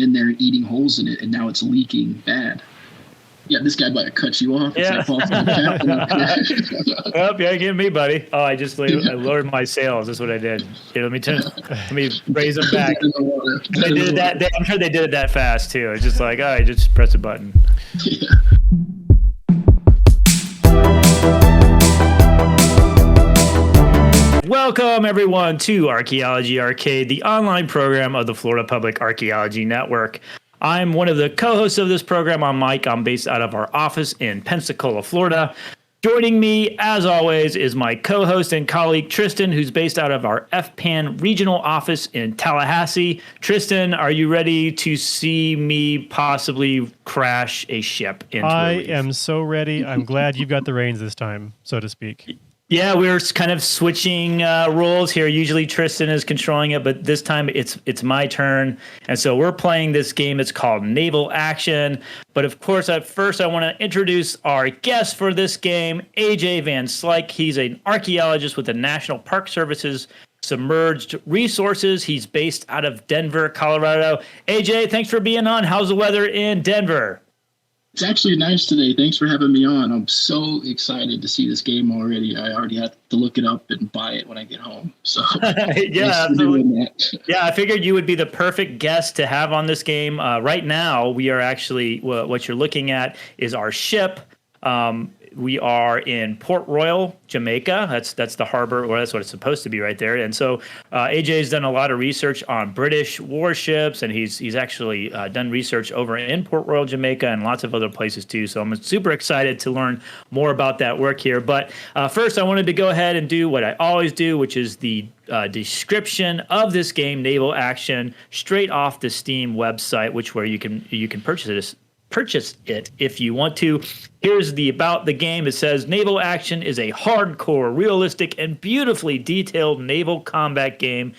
in there and eating holes in it, and now it's leaking bad. Yeah, this guy might have cut you off. Yeah. Oh, yeah, give me, buddy. Oh, I lowered my sails. That's what I did. Here, let me raise them back. They did it that. I'm sure they did it that fast too. It's just like, I just press a button. Yeah. Welcome, everyone, to Archaeology Arcade, the online program of the Florida Public Archaeology Network. I'm one of the co-hosts of this program. I'm Mike. I'm based out of our office in Pensacola, Florida. Joining me, as always, is my co-host and colleague, Tristan, who's based out of our FPAN regional office in Tallahassee. Tristan, are you ready to see me possibly crash a ship into a reef? I am so ready. I'm glad you've got the reins this time, so to speak. Yeah, we're kind of switching roles here. Usually Tristan is controlling it, but this time it's my turn. And so we're playing this game. It's called Naval Action. But of course, at first, I want to introduce our guest for this game, AJ Van Slyke. He's an archaeologist with the National Park Service's Submerged Resources. He's based out of Denver, Colorado. AJ, thanks for being on. How's the weather in Denver? It's actually nice today. Thanks for having me on. I'm so excited to see this game already. I already have to look it up and buy it when I get home. So yeah, absolutely. Yeah, I figured you would be the perfect guest to have on this game. Right now, we are actually, what you're looking at is our ship. We are in Port Royal, Jamaica. That's the harbor, or that's what it's supposed to be right there. And so AJ's done a lot of research on British warships, and he's actually done research over in Port Royal, Jamaica, and lots of other places too. So I'm super excited to learn more about that work here. But first, I wanted to go ahead and do what I always do, which is the description of this game, Naval Action, straight off the Steam website, where you can purchase it if you want to. Here's about the game. It says, Naval Action is a hardcore, realistic, and beautifully detailed naval combat game,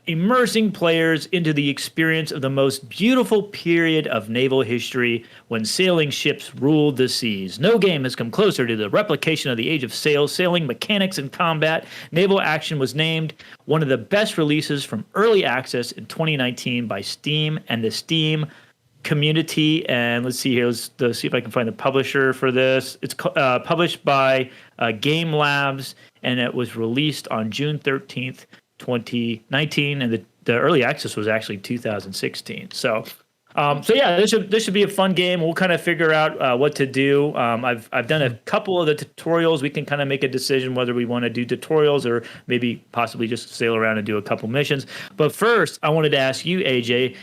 immersing players into the experience of the most beautiful period of naval history when sailing ships ruled the seas. No game has come closer to the replication of the age of sail, sailing mechanics, and combat. Naval Action was named one of the best releases from early access in 2019 by Steam and the Steam community. And let's see here. Let's see if I can find the publisher for this. It's published by Game Labs, and it was released on June 13th, 2019, and the early access was actually 2016. So yeah, this should be a fun game. We'll kind of figure out what to do. I've done a couple of the tutorials. We can kind of make a decision whether we want to do tutorials or maybe possibly just sail around and do a couple missions. But first, I wanted to ask you, AJ,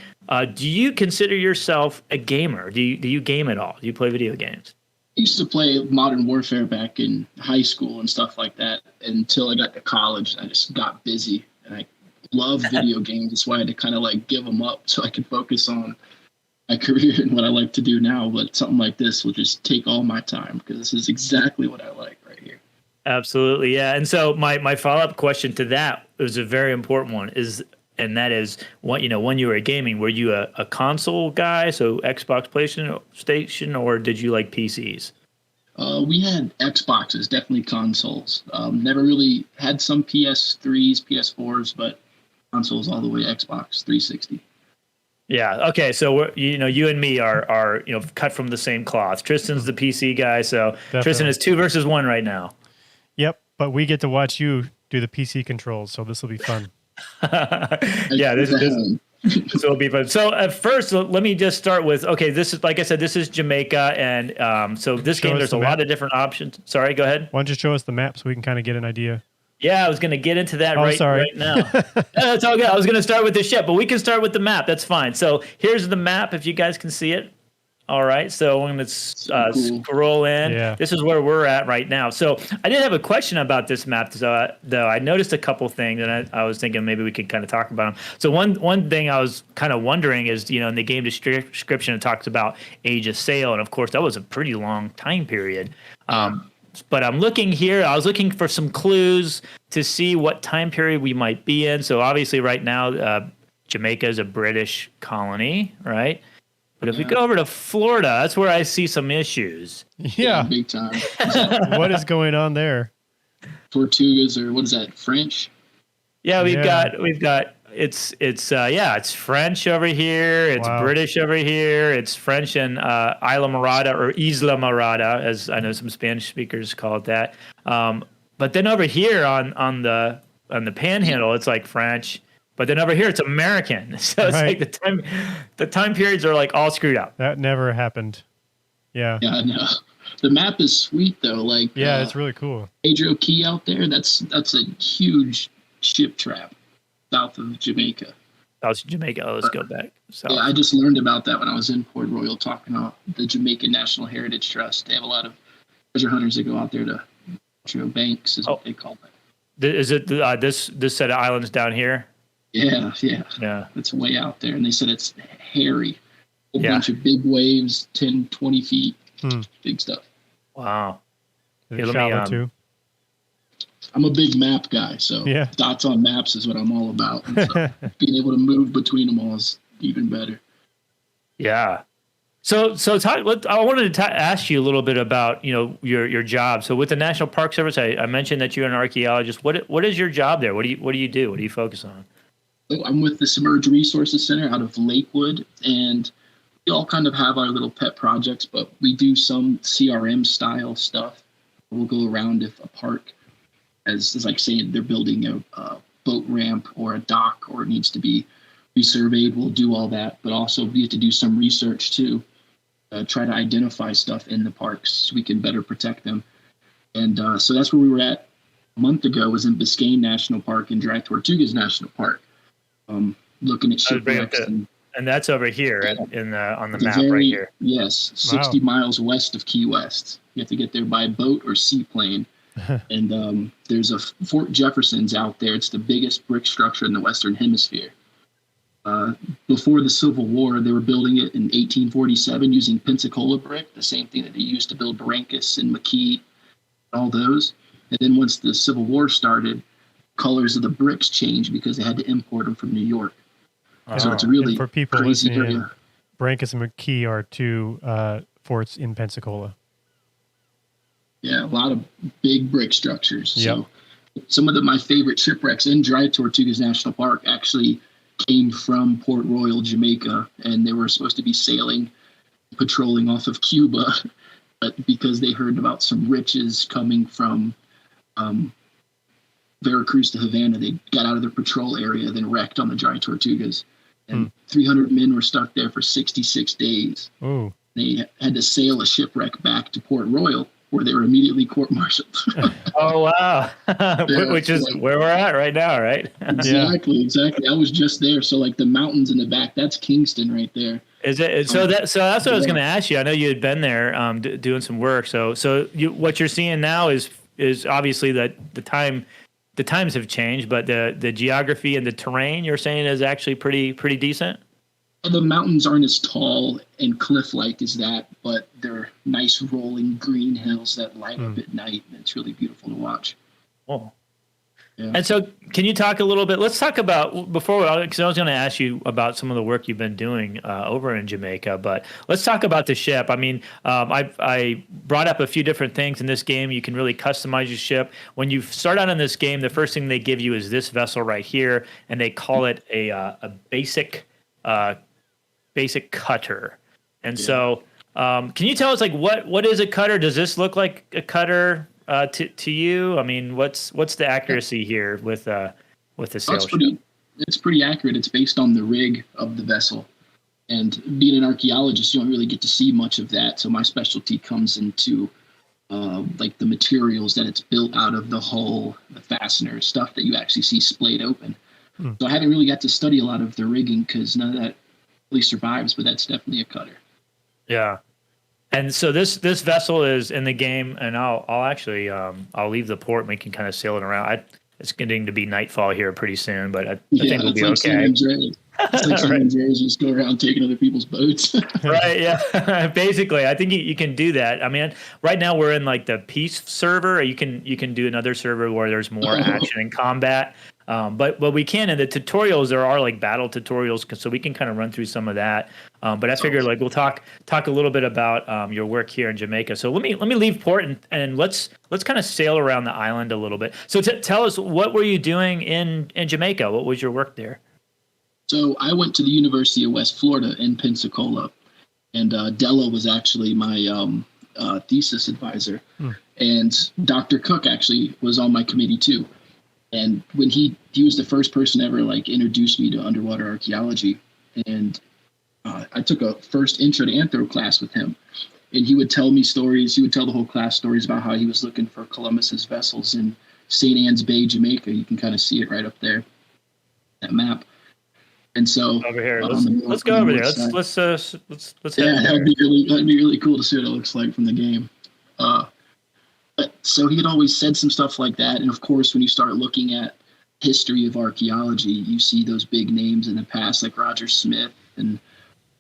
do you consider yourself a gamer? Do you game at all? Do you play video games? I used to play Modern Warfare back in high school and stuff like that until I got to college. I just got busy, and I love video games. That's why I had to kind of like give them up so I could focus on my career and what I like to do now. But something like this will just take all my time because this is exactly what I like right here. Absolutely, yeah. And so my follow-up question to that was a very important one, and that is, when you were gaming, were you a console guy, so Xbox, PlayStation, or did you like PCs? We had Xboxes, definitely consoles. Never really had some PS3s, PS4s, but consoles all the way, Xbox 360. Yeah. Okay. So you and me are cut from the same cloth. Tristan's the PC guy, so definitely. Tristan is 2 versus 1 right now. Yep. But we get to watch you do the PC controls, so this will be fun. Yeah, this will be fun. So at first, let me just start with, okay, this is, like I said, this is Jamaica, and so this game, there's a lot of different options. Sorry, go ahead. Why don't you show us the map so we can kind of get an idea? Yeah, I was going to get into that right now. That's all good. I was going to start with the ship, but we can start with the map. That's fine. So here's the map, if you guys can see it. All right, so I'm going to scroll in. Yeah. This is where we're at right now. So I did have a question about this map, though. I noticed a couple things, and I was thinking maybe we could kind of talk about them. So one thing I was kind of wondering is, in the game description, it talks about age of sail, and of course, that was a pretty long time period. But I'm looking here. I was looking for some clues to see what time period we might be in. So obviously right now, Jamaica is a British colony, right? But if we go over to Florida, that's where I see some issues. Yeah. Big time. What is going on there? Tortugas, or what is that, French? Yeah, we've got it's French over here. It's Wow. British over here. It's French and Isla Morada or Isla Morada, as I know some Spanish speakers call it that. But then over here on the Panhandle, it's like French. But then over here, it's American. So it's Right. like the time periods are like all screwed up. That never happened. Yeah. Yeah, I know. The map is sweet though. Like Yeah, it's really cool. Pedro Key out there. That's a huge ship trap south of Jamaica. South Jamaica. Oh, let's go back. South. Yeah, I just learned about that when I was in Port Royal talking to the Jamaica National Heritage Trust. They have a lot of treasure hunters that go out there to banks, is what they call it. Is it this set of islands down here? Yeah. Yeah. It's way out there. And they said it's hairy. A Yeah. bunch of big waves, 10, 20 feet, big stuff. Wow. Is Here, it let shallow me, too? I'm a big map guy, so Yeah. dots on maps is what I'm all about. And so being able to move between them all is even better. Yeah. So I wanted to ask you a little bit about, your job. So with the National Park Service, I mentioned that you're an archaeologist. What is your job there? What do you do? What do you focus on? I'm with the Submerged Resources Center out of Lakewood, and we all kind of have our little pet projects, but we do some CRM style stuff. We'll go around if a park is like saying they're building a boat ramp or a dock or it needs to be resurveyed. We'll do all that, but also we have to do some research too, try to identify stuff in the parks so we can better protect them. And so that's where we were at a month ago, was in Biscayne National Park and Dry Tortugas National Park, looking at shipwrecks. And that's over here on the map very, right here. Yes, 60 miles west of Key West. You have to get there by boat or seaplane. And there's a Fort Jefferson's out there. It's the biggest brick structure in the Western Hemisphere. Before the Civil War, they were building it in 1847 using Pensacola brick, the same thing that they used to build Barrancas and McKee, all those. And then once the Civil War started, colors of the bricks changed because they had to import them from New York. So it's really and for people crazy listening, area. Barrancas and McKee are two forts in Pensacola. Yeah, a lot of big brick structures. Yep. So some of my favorite shipwrecks in Dry Tortugas National Park actually came from Port Royal, Jamaica, and they were supposed to be sailing, patrolling off of Cuba, but because they heard about some riches coming from Veracruz to Havana, they got out of their patrol area, then wrecked on the Dry Tortugas. And 300 men were stuck there for 66 days. Ooh. They had to sail a shipwreck back to Port Royal, where they were immediately court-martialed. Oh, wow. Which is where we're at right now, right? Exactly. I was just there. So like the mountains in the back, that's Kingston right there. Is it? So that's what I was going to ask you. I know you had been there doing some work. So what you're seeing now is obviously that the times have changed, but the geography and the terrain you're saying is actually pretty decent. The mountains aren't as tall and cliff-like as that, but they're nice rolling green hills that light up at night. And it's really beautiful to watch. Oh. Yeah. And so can you talk a little bit, let's talk about, because I was going to ask you about some of the work you've been doing over in Jamaica, but let's talk about the ship. I mean, I brought up a few different things in this game. You can really customize your ship. When you start out in this game, the first thing they give you is this vessel right here, and they call it a basic cutter. And so can you tell us, like, what is a cutter? Does this look like a cutter to you? I mean, what's the accuracy here with the sail ship? It's pretty accurate. It's based on the rig of the vessel. And being an archaeologist, you don't really get to see much of that. So my specialty comes into like the materials that it's built out of, the hull, the fasteners, stuff that you actually see splayed open. So I haven't really got to study a lot of the rigging because none of that really survives, but that's definitely a cutter. Yeah. And so this vessel is in the game, and I'll actually I'll leave the port and we can kind of sail it around. It's getting to be nightfall here pretty soon, but I think we'll be okay. It's like San Andreas, just go around taking other people's boats. Right, yeah. Basically, I think you can do that. I mean, right now we're in like the peace server. You can do another server where there's more action and combat. But we can in the tutorials, there are like battle tutorials, so we can kind of run through some of that. But I figured like we'll talk a little bit about your work here in Jamaica. So let me leave port and let's kind of sail around the island a little bit. So tell us, what were you doing in Jamaica? What was your work there? So I went to the University of West Florida in Pensacola, and Della was actually my thesis advisor. And Dr. Cook actually was on my committee too. And when he was the first person ever like introduced me to underwater archaeology. And I took a first intro to anthro class with him. And he would tell me stories. He would tell the whole class stories about how he was looking for Columbus's vessels in St. Anne's Bay, Jamaica. You can kind of see it right up there, that map. And so over here, let's go over there. Let's yeah, that'd be really cool to see what it looks like from the game. But so he had always said some stuff like that, and of course, when you start looking at history of archaeology, you see those big names in the past, like Roger Smith. And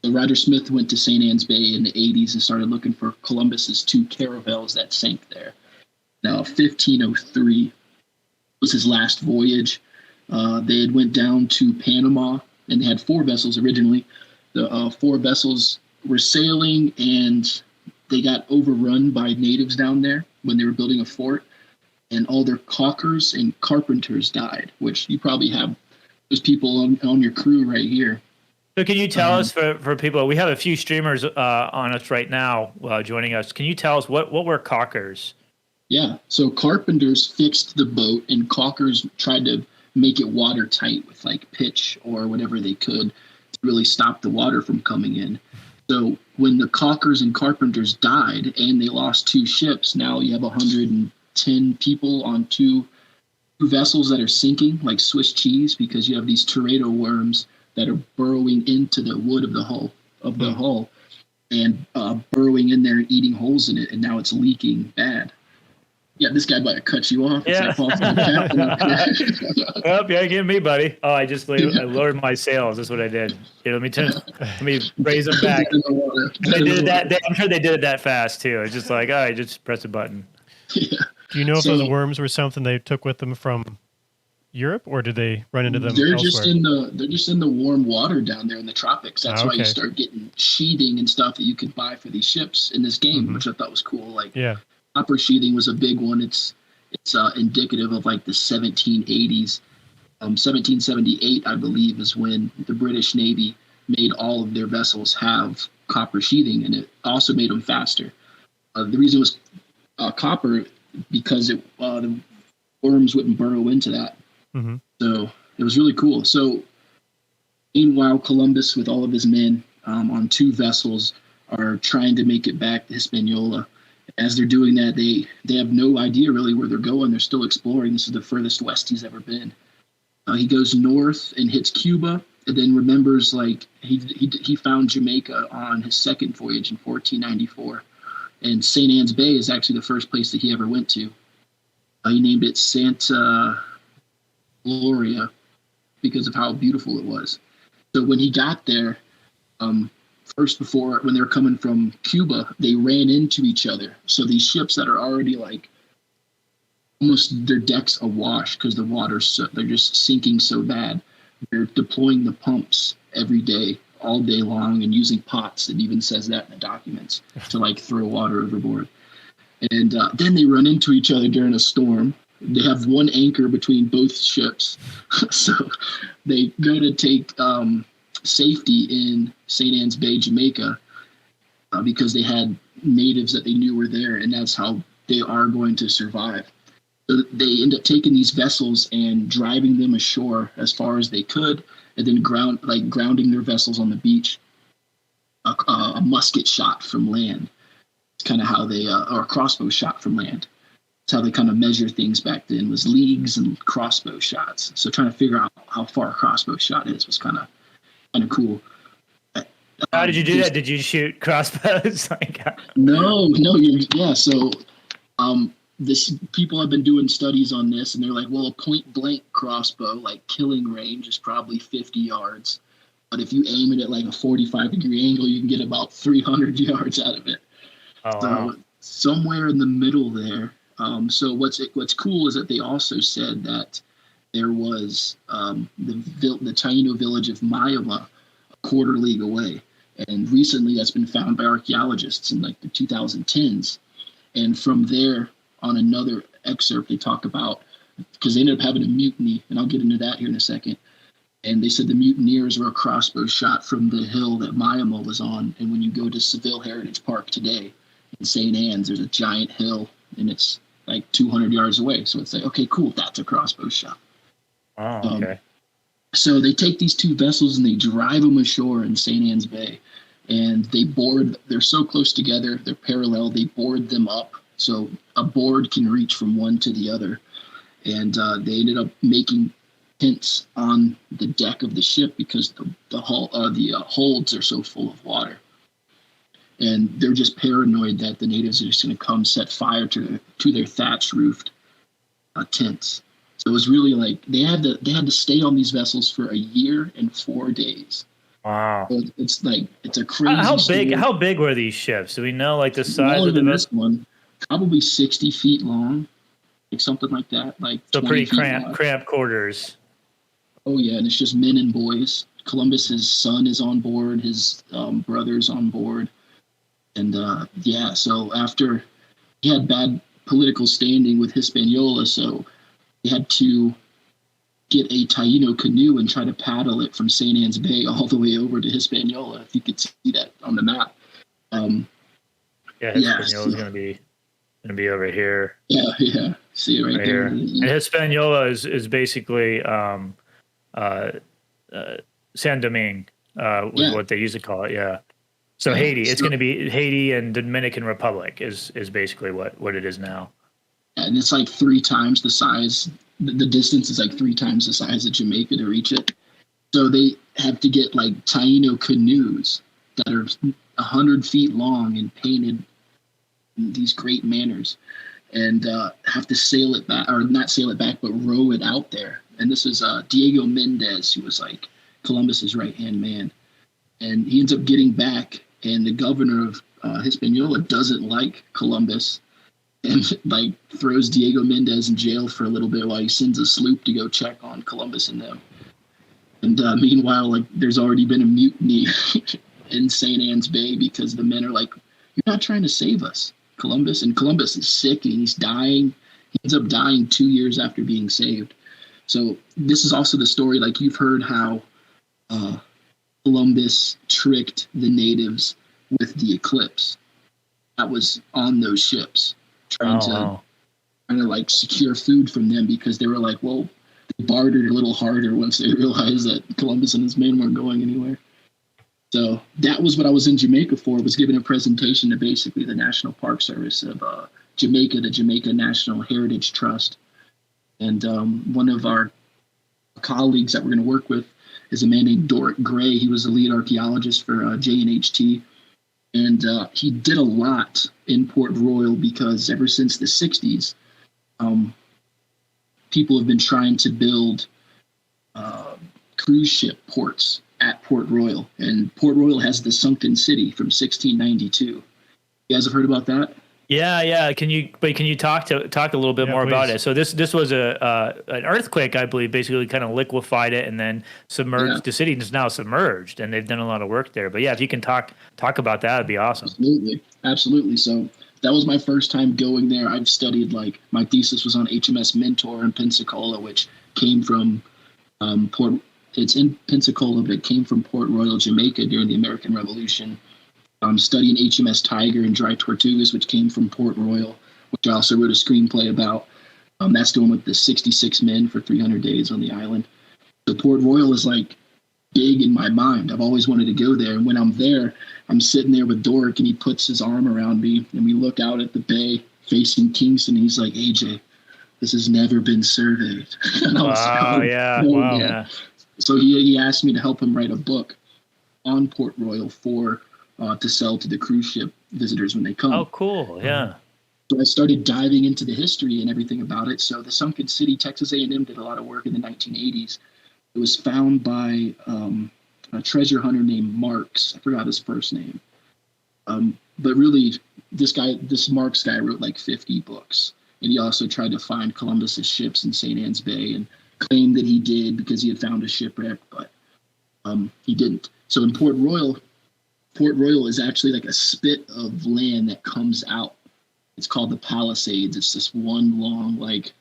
so Roger Smith went to St. Anne's Bay in the 80s and started looking for Columbus's 2 caravels that sank there. Now, 1503 was his last voyage. They had went down to Panama, and they had 4 vessels originally. The 4 vessels were sailing, and they got overrun by natives down there when they were building a fort, and all their caulkers and carpenters died, which you probably have those people on your crew right here. So can you tell us, for people, we have a few streamers on us right now joining us. Can you tell us what were caulkers? Yeah, so carpenters fixed the boat, and caulkers tried to make it watertight with like pitch or whatever they could to really stop the water from coming in. So when the caulkers and carpenters died and they lost 2 ships, now you have 110 people on 2 vessels that are sinking like Swiss cheese, because you have these tornado worms that are burrowing into the wood of the hull and burrowing in there and eating holes in it, and now it's leaking bad. Yeah, this guy might have cut you off. Yeah. Oh, yeah, give me, buddy. Oh, I lowered my sails. That's what I did. Here, let me raise them back. They did it that. I'm sure they did it that fast too. It's just like, all right, just press a button. Yeah. Do you know if those worms were something they took with them from Europe, or did they run into them elsewhere? They're just in the warm water down there in the tropics. That's why you start getting sheathing and stuff that you could buy for these ships in this game, which I thought was cool. Like, copper sheathing was a big one. It's indicative of like the 1780s. 1778, I believe, is when the British Navy made all of their vessels have copper sheathing, and it also made them faster. The reason it was copper, because the worms wouldn't burrow into that. So it was really cool. So meanwhile, Columbus with all of his men on 2 vessels are trying to make it back to Hispaniola. As they're doing that, they have no idea really where they're going. They're still exploring. This is the furthest west he's ever been. He goes north and hits Cuba, and then remembers like he found Jamaica on his second voyage in 1494. And St. Anne's Bay is actually the first place that he ever went to. He named it Santa Gloria because of how beautiful it was. So when he got there, when they were coming from Cuba, they ran into each other. So these ships that are already like almost their decks awash because the water's they're just sinking so bad. They're deploying the pumps every day, all day long, and using pots. It even says that in the documents to like throw water overboard. And then they run into each other during a storm. They have one anchor between both ships. So they go to take safety in St. Anne's Bay, Jamaica, because they had natives that they knew were there, and that's how they are going to survive. So they end up taking these vessels and driving them ashore as far as they could, and then grounding their vessels on the beach, a musket shot from land. It's kind of how they, or a crossbow shot from land. It's how they kind of measure things back then, was leagues and crossbow shots. So trying to figure out how far a crossbow shot is was kind of cool. How did you do that? Did you shoot crossbows? No. Yeah. So, people have been doing studies on this, and they're like, well, a point blank crossbow, like killing range, is probably 50 yards. But if you aim it at like a 45-degree angle, you can get about 300 yards out of it. Oh, so wow. Somewhere in the middle there. So what's cool is that they also said that there was the Taino village of Mayowa, a quarter league away. And recently that's been found by archaeologists in like the 2010s. And from there, on another excerpt, they talk about, because they ended up having a mutiny, and I'll get into that here in a second. And they said the mutineers were a crossbow shot from the hill that Mayowa was on. And when you go to Seville Heritage Park today in St. Anne's, there's a giant hill, and it's like 200 yards away. So it's like, okay, cool, that's a crossbow shot. Oh, okay. So they take these two vessels and they drive them ashore in St. Anne's Bay. And they board, they're so close together, they're parallel, they board them up. So a board can reach from one to the other. And they ended up making tents on the deck of the ship because the holds are so full of water. And they're just paranoid that the natives are just going to come set fire to their thatch roofed tents. So it was really like they had to stay on these vessels for a year and 4 days. Wow. So it's a crazy. How big were these ships? Do we know like the size of the vessel? One, probably 60 feet long, like something like that. Like so pretty cramped quarters. Oh yeah, and it's just men and boys. Columbus's son is on board, his brother's on board, and so after he had bad political standing with Hispaniola, so he had to get a Taino canoe and try to paddle it from St. Anne's Bay all the way over to Hispaniola. If you could see that on the map. Hispaniola's gonna be over here. Yeah. See it right there. Here. And Hispaniola is basically San Domingue, what they used to call it. Yeah. So Haiti, it's going to be Haiti and Dominican Republic is basically what it is now. And it's like 3 times the size. The distance is like 3 times the size of Jamaica to reach it. So they have to get like Taino canoes that are 100 feet long and painted in these great manners, and have to sail it back, or not sail it back, but row it out there. And this is Diego Mendez, who was like Columbus's right-hand man. And he ends up getting back, and the governor of Hispaniola doesn't like Columbus and like throws Diego Mendez in jail for a little bit while he sends a sloop to go check on Columbus and them. And meanwhile, like there's already been a mutiny in St. Anne's Bay because the men are like, you're not trying to save us, Columbus. And Columbus is sick and he's dying. He ends up dying 2 years after being saved. So this is also the story, like you've heard how Columbus tricked the natives with the eclipse. That was on those ships, trying to like secure food from them because they were like, well, they bartered a little harder once they realized that Columbus and his men weren't going anywhere. So that was what I was in Jamaica for, was giving a presentation to basically the National Park Service of Jamaica, the Jamaica National Heritage Trust. And one of our colleagues that we're going to work with is a man named Doric Gray. He was the lead archaeologist for JNHT. And he did a lot in Port Royal because ever since the 60s, people have been trying to build cruise ship ports at Port Royal. And Port Royal has the sunken city from 1692. You guys have heard about that? Yeah. Can you talk a little bit more about it? So this was an earthquake, I believe, basically kind of liquefied it and then submerged the city. Is now submerged, and they've done a lot of work there. But yeah, if you can talk about that, it'd be awesome. Absolutely. So that was my first time going there. I've studied, like, my thesis was on HMS Mentor in Pensacola, which came from it's in Pensacola, but it came from Port Royal, Jamaica during the American Revolution. Studying HMS Tiger and Dry Tortugas, which came from Port Royal, which I also wrote a screenplay about. That's the one with the 66 men for 300 days on the island. So Port Royal is like big in my mind. I've always wanted to go there. And when I'm there, I'm sitting there with Doric and he puts his arm around me and we look out at the bay facing Kingston. He's like, AJ, this has never been surveyed. Wow. So he asked me to help him write a book on Port Royal to sell to the cruise ship visitors when they come. Oh, cool. Yeah. So I started diving into the history and everything about it. So the sunken city, Texas A&M did a lot of work in the 1980s. It was found by a treasure hunter named Marks. I forgot his first name. But really, this Marks guy wrote like 50 books. And he also tried to find Columbus's ships in St. Anne's Bay and claimed that he did because he had found a shipwreck, but he didn't. So in Port Royal is actually like a spit of land that comes out. It's called the Palisades. It's this one long, like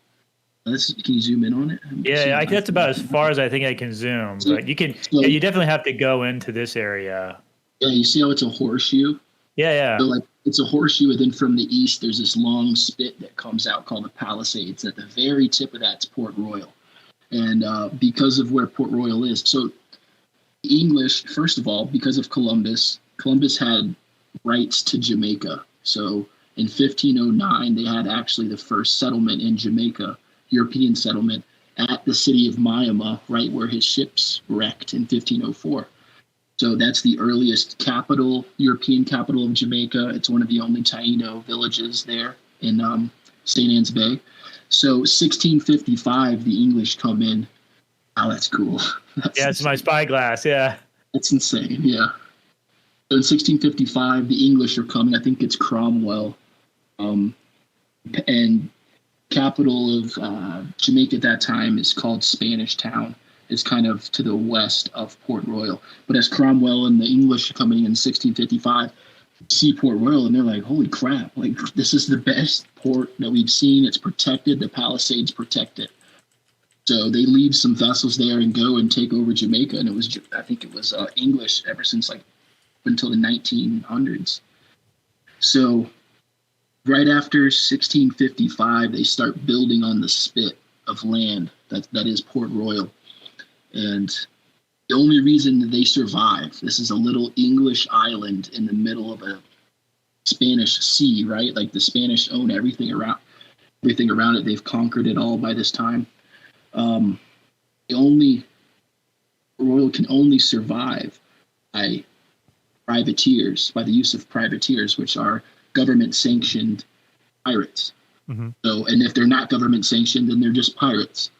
Can you zoom in on it? Yeah, that's about as far as I think I can zoom. But you can, you definitely have to go into this area. Yeah, you see how it's a horseshoe? Yeah. So like it's a horseshoe, and then from the east, there's this long spit that comes out called the Palisades. At the very tip of that's Port Royal. And because of where Port Royal is, so the English, first of all, because of Columbus had rights to Jamaica. So in 1509, they had actually the first settlement in Jamaica, European settlement, at the city of Mayowa, right where his ships wrecked in 1504. So that's the earliest capital, European capital of Jamaica. It's one of the only Taino villages there in St. Anne's Bay. So 1655, the English come in. Oh, that's cool. It's my spyglass. Yeah. That's insane. Yeah. So in 1655, the English are coming. I think it's Cromwell. And capital of Jamaica at that time is called Spanish Town. It's kind of to the west of Port Royal. But as Cromwell and the English are coming in 1655, see Port Royal, and they're like, holy crap, like this is the best port that we've seen. It's protected. The Palisades protect it. So they leave some vessels there and go and take over Jamaica. And I think it was English ever since like until the 1900s. So right after 1655, they start building on the spit of land that is Port Royal. And the only reason that they survive, this is a little English island in the middle of a Spanish sea, right? Like the Spanish own everything around it. They've conquered it all by this time. Royal can only survive by privateers, by the use of privateers, which are government-sanctioned pirates. Mm-hmm. So, and if they're not government-sanctioned, then they're just pirates.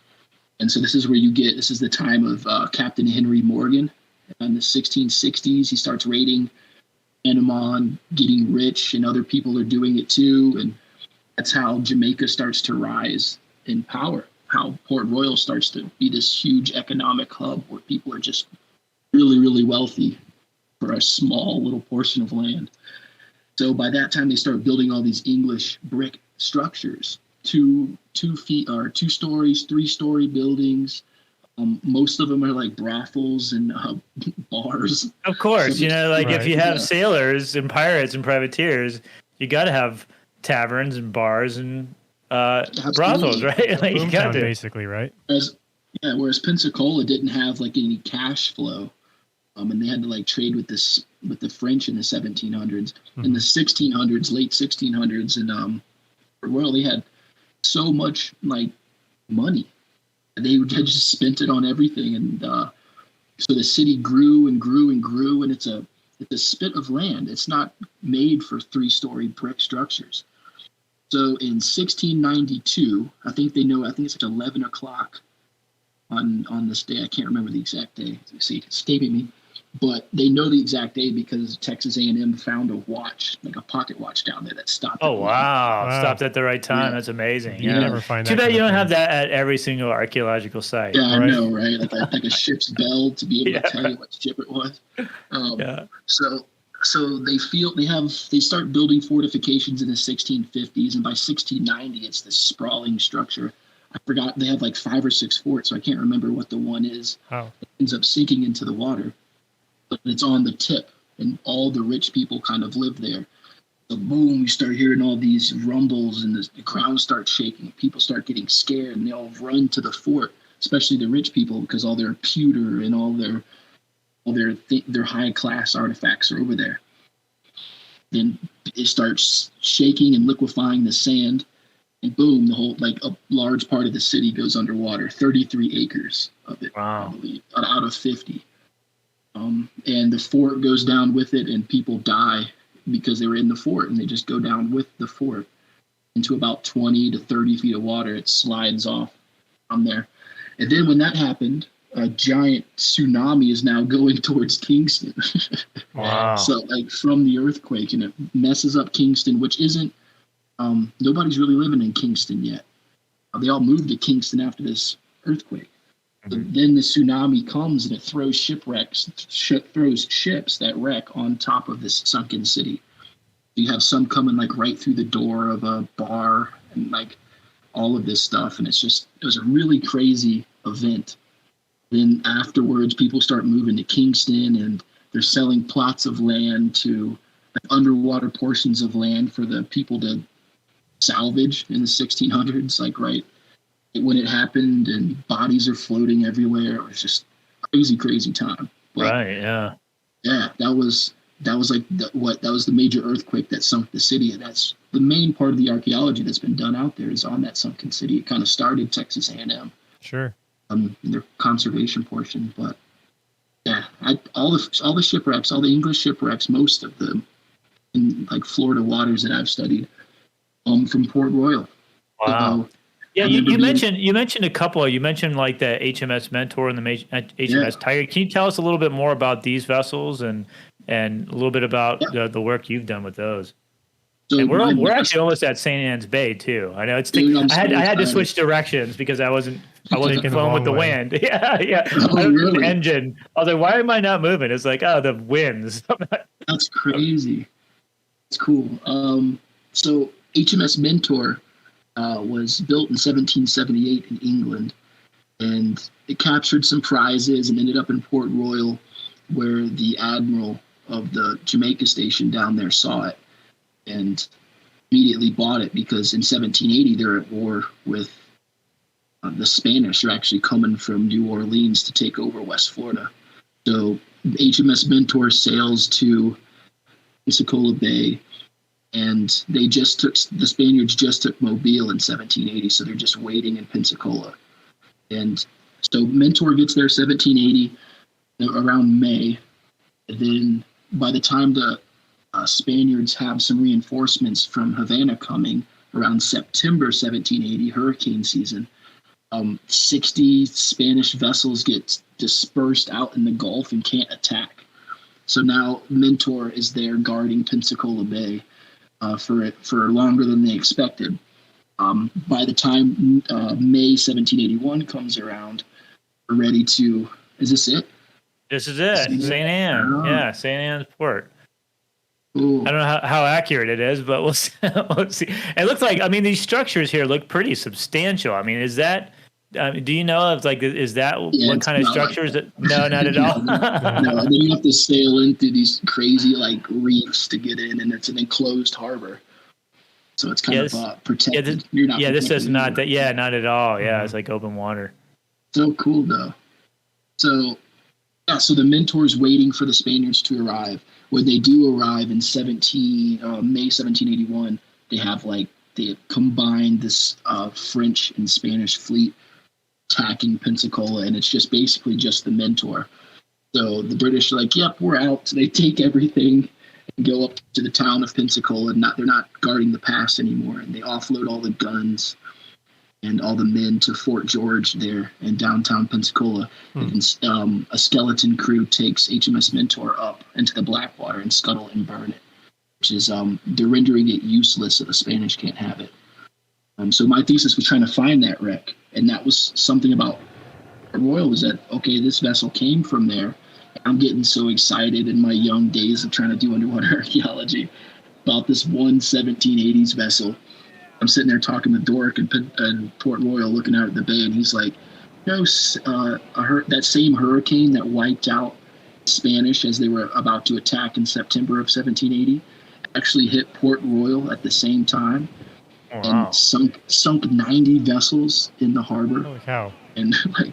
And so this is where this is the time of Captain Henry Morgan. In the 1660s, he starts raiding Panama, getting rich, and other people are doing it too. And that's how Jamaica starts to rise in power, how Port Royal starts to be this huge economic hub where people are just really, really wealthy for a small little portion of land. So by that time, they start building all these English brick structures, 2 stories, 3-story buildings. Most of them are like brothels and bars. Of course, so if you have sailors and pirates and privateers, you got to have taverns and bars and brothels, right? Like you got to basically, right? Whereas Pensacola didn't have like any cash flow, and they had to like trade with the French in the 1700s. Mm-hmm. In the 1600s, late 1600s, and they had so much like money. They had just spent it on everything, and so the city grew and grew and grew, and it's a spit of land. It's not made for 3-story brick structures. So in 1692, I think it's like 11 o'clock on this day. I can't remember the exact day. See, it's escaping me. But they know the exact day because Texas A&M found a watch, like a pocket watch down there that stopped. Oh, wow. Stopped at the right time. Yeah. That's amazing. You never find that. Too bad you don't have that at every single archaeological site. Yeah, I know, right? Like a ship's bell to be able to tell you what ship it was. So they start building fortifications in the 1650s, and by 1690, it's this sprawling structure. I forgot, they have like 5 or 6 forts, so I can't remember what the one is. Oh. It ends up sinking into the water. But it's on the tip, and all the rich people kind of live there. So boom, you start hearing all these rumbles, and the ground starts shaking. People start getting scared, and they all run to the fort, especially the rich people, because all their pewter and all their high class artifacts are over there. Then it starts shaking and liquefying the sand, and boom, the whole a large part of the city goes underwater. 33 acres of it, wow. I believe, out of 50. And the fort goes down with it, and people die because they were in the fort, and they just go down with the fort into about 20 to 30 feet of water. It slides off from there. And then when that happened, a giant tsunami is now going towards Kingston. Wow. So from the earthquake, and it messes up Kingston, which isn't, nobody's really living in Kingston yet. They all moved to Kingston after this earthquake. But then the tsunami comes, and it throws throws ships that wreck on top of this sunken city. You have some coming right through the door of a bar, and all of this stuff. And it was a really crazy event. Then afterwards, people start moving to Kingston, and they're selling plots of land to underwater portions of land for the people to salvage in the 1600s, like right when it happened, and bodies are floating everywhere. It was just crazy time. But, right. Yeah. Yeah. That was the major earthquake that sunk the city. And that's the main part of the archaeology that's been done out there is on that sunken city. It kind of started Texas A&M. Sure. Their conservation portion, but yeah, all the shipwrecks, all the English shipwrecks, most of them in like Florida waters that I've studied, from Port Royal. Wow. So, yeah, you mentioned a couple. You mentioned like the HMS Mentor and the HMS Tiger. Can you tell us a little bit more about these vessels and a little bit about the work you've done with those? So and we're actually almost at St. Anne's Bay too. I know I had to switch directions because I wasn't flowing with the wind. Yeah. Oh, really? The engine. I was like, why am I not moving? It's like, oh, the winds. That's crazy. It's cool. So HMS Mentor was built in 1778 in England, and it captured some prizes and ended up in Port Royal, where the admiral of the Jamaica station down there saw it and immediately bought it, because in 1780 they're at war with the Spanish. Are actually coming from New Orleans to take over West Florida. So HMS Mentor sails to Pensacola Bay, and the Spaniards just took Mobile in 1780, so they're just waiting in Pensacola. And so Mentor gets there 1780 around May, and then by the time the Spaniards have some reinforcements from Havana coming around September 1780, hurricane season, 60 Spanish vessels get dispersed out in the Gulf and can't attack. So now Mentor is there guarding Pensacola Bay for longer than they expected. By the time May 1781 comes around, we're ready to. Is this it? This is it. St. Anne. Oh. Yeah, St. Anne's Port. Ooh. I don't know how accurate it is, but we'll see. It looks like, I mean, these structures here look pretty substantial. I mean, is that, do you know if like, is that what kind of structures? Like no, not at all. No, then you have to sail into these crazy like reefs to get in, and it's an enclosed harbor. So it's kind of protected. This is not that. Yeah, not at all. Yeah, it's like open water. So cool though. So the Mentor's waiting for the Spaniards to arrive. When they do arrive in May 1781, they have combined this French and Spanish fleet attacking Pensacola, and it's just basically just the Mentor. So the British are like, "Yep, we're out." So they take everything and go up to the town of Pensacola, and they're not guarding the pass anymore, and they offload all the guns and all the men to Fort George there in downtown Pensacola. And a skeleton crew takes HMS Mentor up into the Blackwater and scuttle and burn it, which is they're rendering it useless so the Spanish can't have it. So my thesis was trying to find that wreck, and that was something about Royal was that, okay, this vessel came from there. I'm getting so excited in my young days of trying to do underwater archaeology about this one 1780s vessel. I'm sitting there talking to Dork and Port Royal, looking out at the bay, and he's like, that same hurricane that wiped out Spanish as they were about to attack in September of 1780 actually hit Port Royal at the same time. And sunk 90 vessels in the harbor. Holy cow. And I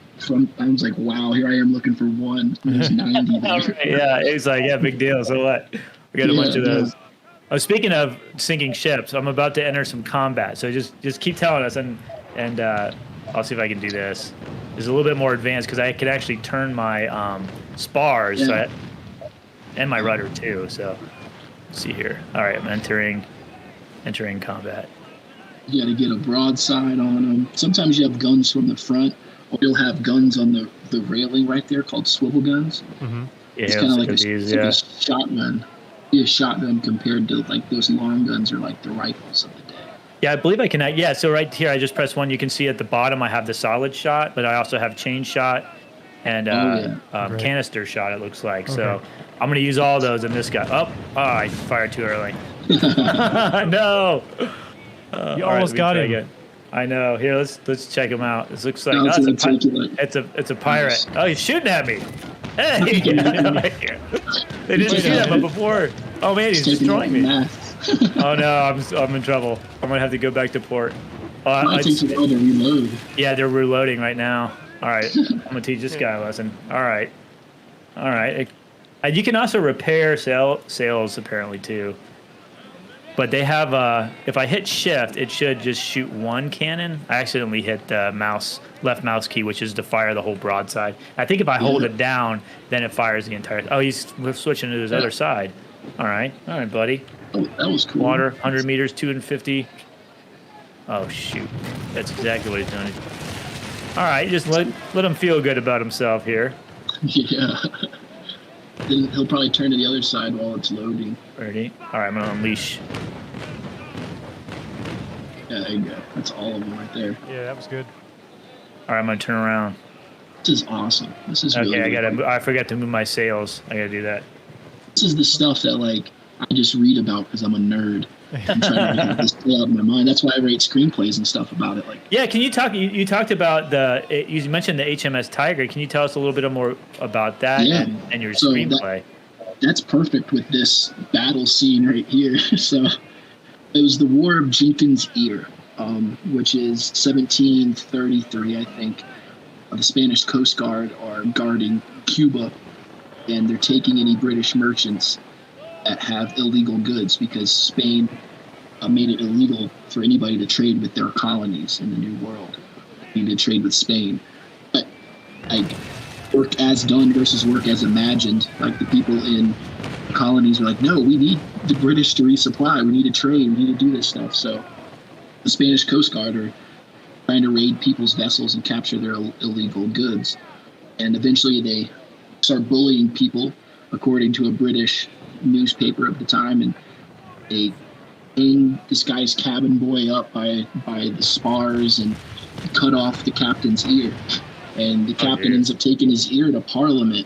was like, wow, here I am looking for one. There's 90 there. Yeah, it's like, yeah, big deal. So what? We got a bunch of those. Speaking of sinking ships, I'm about to enter some combat. So just keep telling us, and I'll see if I can do this. It's a little bit more advanced because I could actually turn my spars and my rudder too. So let's see here. All right, I'm entering combat. You got to get a broadside on them. Sometimes you have guns from the front, or you'll have guns on the railing right there called swivel guns. Mm-hmm. Yeah, it's kind of like a shotgun. Be a shotgun compared to like those long guns or like the rifles of the day. Yeah, I believe I can. Yeah, so right here, I just press one. You can see at the bottom, I have the solid shot, but I also have chain shot and canister shot, it looks like. Okay. So I'm going to use all those in this guy. I fired too early. No. You almost got him. I know. Here, let's check him out. This looks like No, it's a pirate. Nice. Oh, he's shooting at me. Hey, they didn't do that but before. Oh man, he's destroying me. Oh no, I'm in trouble. I'm gonna have to go back to port. It takes a while to reload. Yeah, they're reloading right now. All right, I'm gonna teach this guy a lesson. All right. You can also repair sails apparently too. But they have if I hit shift, it should just shoot one cannon. I accidentally hit the left mouse key, which is to fire the whole broadside. I think if I hold it down, then it fires the entire. Oh, he's switching to his other side. All right, buddy. Oh, that was cool. Water, 100 meters, 250. Oh shoot, that's exactly what he's doing. All right, just let him feel good about himself here. Yeah. Then he'll probably turn to the other side while it's loading. Ready? All right, I'm gonna unleash. Yeah, there you go. That's all of them right there. Yeah, that was good. All right, I'm gonna turn around. This is awesome. This is okay. Really I forgot to move my sails. I gotta do that. This is the stuff that like I just read about because I'm a nerd. I'm trying to get this play out in my mind. That's why I write screenplays and stuff about it. Like, yeah, can you talk? You talked about you mentioned the HMS Tiger. Can you tell us a little bit more about that and your screenplay? That's perfect with this battle scene right here. So it was the War of Jenkins' Ear, which is 1733, I think. The Spanish Coast Guard are guarding Cuba, and they're taking any British merchants that have illegal goods because Spain made it illegal for anybody to trade with their colonies in the New World. They need to trade with Spain. But like work as done versus work as imagined, like the people in colonies are like, no, we need the British to resupply. We need to trade. We need to do this stuff. So the Spanish Coast Guard are trying to raid people's vessels and capture their illegal goods. And eventually they start bullying people, according to a British newspaper of the time, and they hang this guy's cabin boy up by the spars and cut off the captain's ear. And the captain ends up taking his ear to Parliament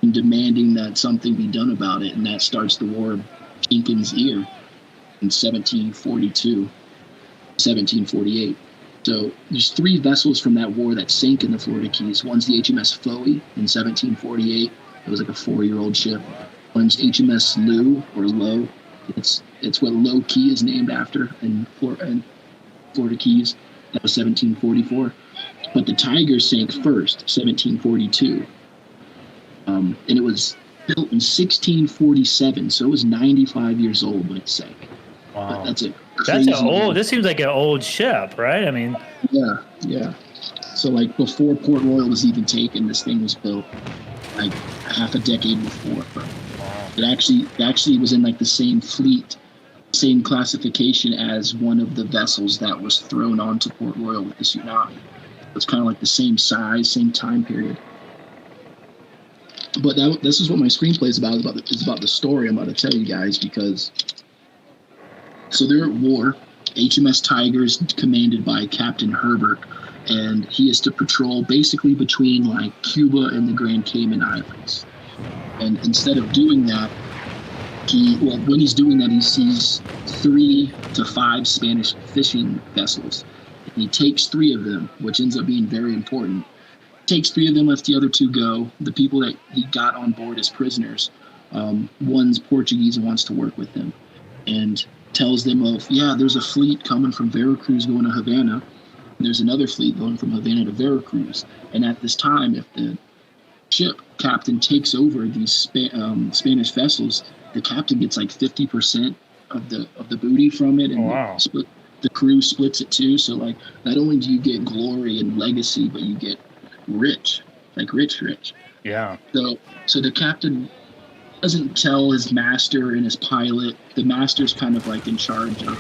and demanding that something be done about it, and that starts the War of Jenkins' Ear in 1748. So there's 3 vessels from that war that sank in the Florida Keys. One's the HMS Flowey in 1748. It was like a 4-year-old ship. One's HMS Lou or Low. It's what Low Key is named after in Florida Keys. That was 1744. But the Tiger sank first, 1742. And it was built in 1647, so it was 95 years old when it sank. Wow. But that's this seems like an old ship, right? I mean. Yeah. So like before Port Royal was even taken, this thing was built like half a decade before. It actually was in like the same fleet, same classification as one of the vessels that was thrown onto Port Royal with the tsunami. It's kind of like the same size, same time period. But this is what my screenplay is about. It's about the story I'm about to tell you guys, because so they're at war. HMS Tiger is commanded by Captain Herbert, and he is to patrol basically between like Cuba and the Grand Cayman Islands. And instead of doing that, when he's doing that, he sees 3 to 5 Spanish fishing vessels. And he takes 3 of them, which ends up being very important. Takes 3 of them, lets the other 2 go. The people that he got on board as prisoners, one's Portuguese and wants to work with them, and tells them there's a fleet coming from Veracruz going to Havana. And there's another fleet going from Havana to Veracruz. And at this time, if the ship captain takes over these Spanish vessels, the captain gets like 50% of the booty from it, and the crew splits it too. So like, not only do you get glory and legacy, but you get rich. Yeah. So the captain doesn't tell his master and his pilot. The master's kind of like in charge of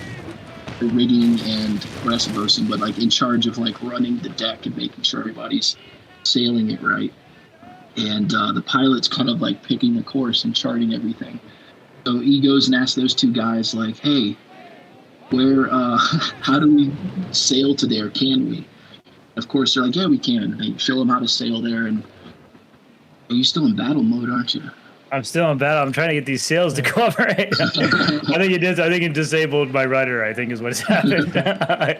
the rigging and vice versa, but like in charge of like running the deck and making sure everybody's sailing it right. And the pilot's kind of like picking a course and charting everything. So he goes and asks those 2 guys like, hey, how do we sail to there? Can we? Of course, they're like, yeah, we can. They show them how to sail there. And are you still in battle mode, aren't you? I'm still in battle. I'm trying to get these sails to go up right now. I think it is. I think it disabled my rudder, I think is what's happened.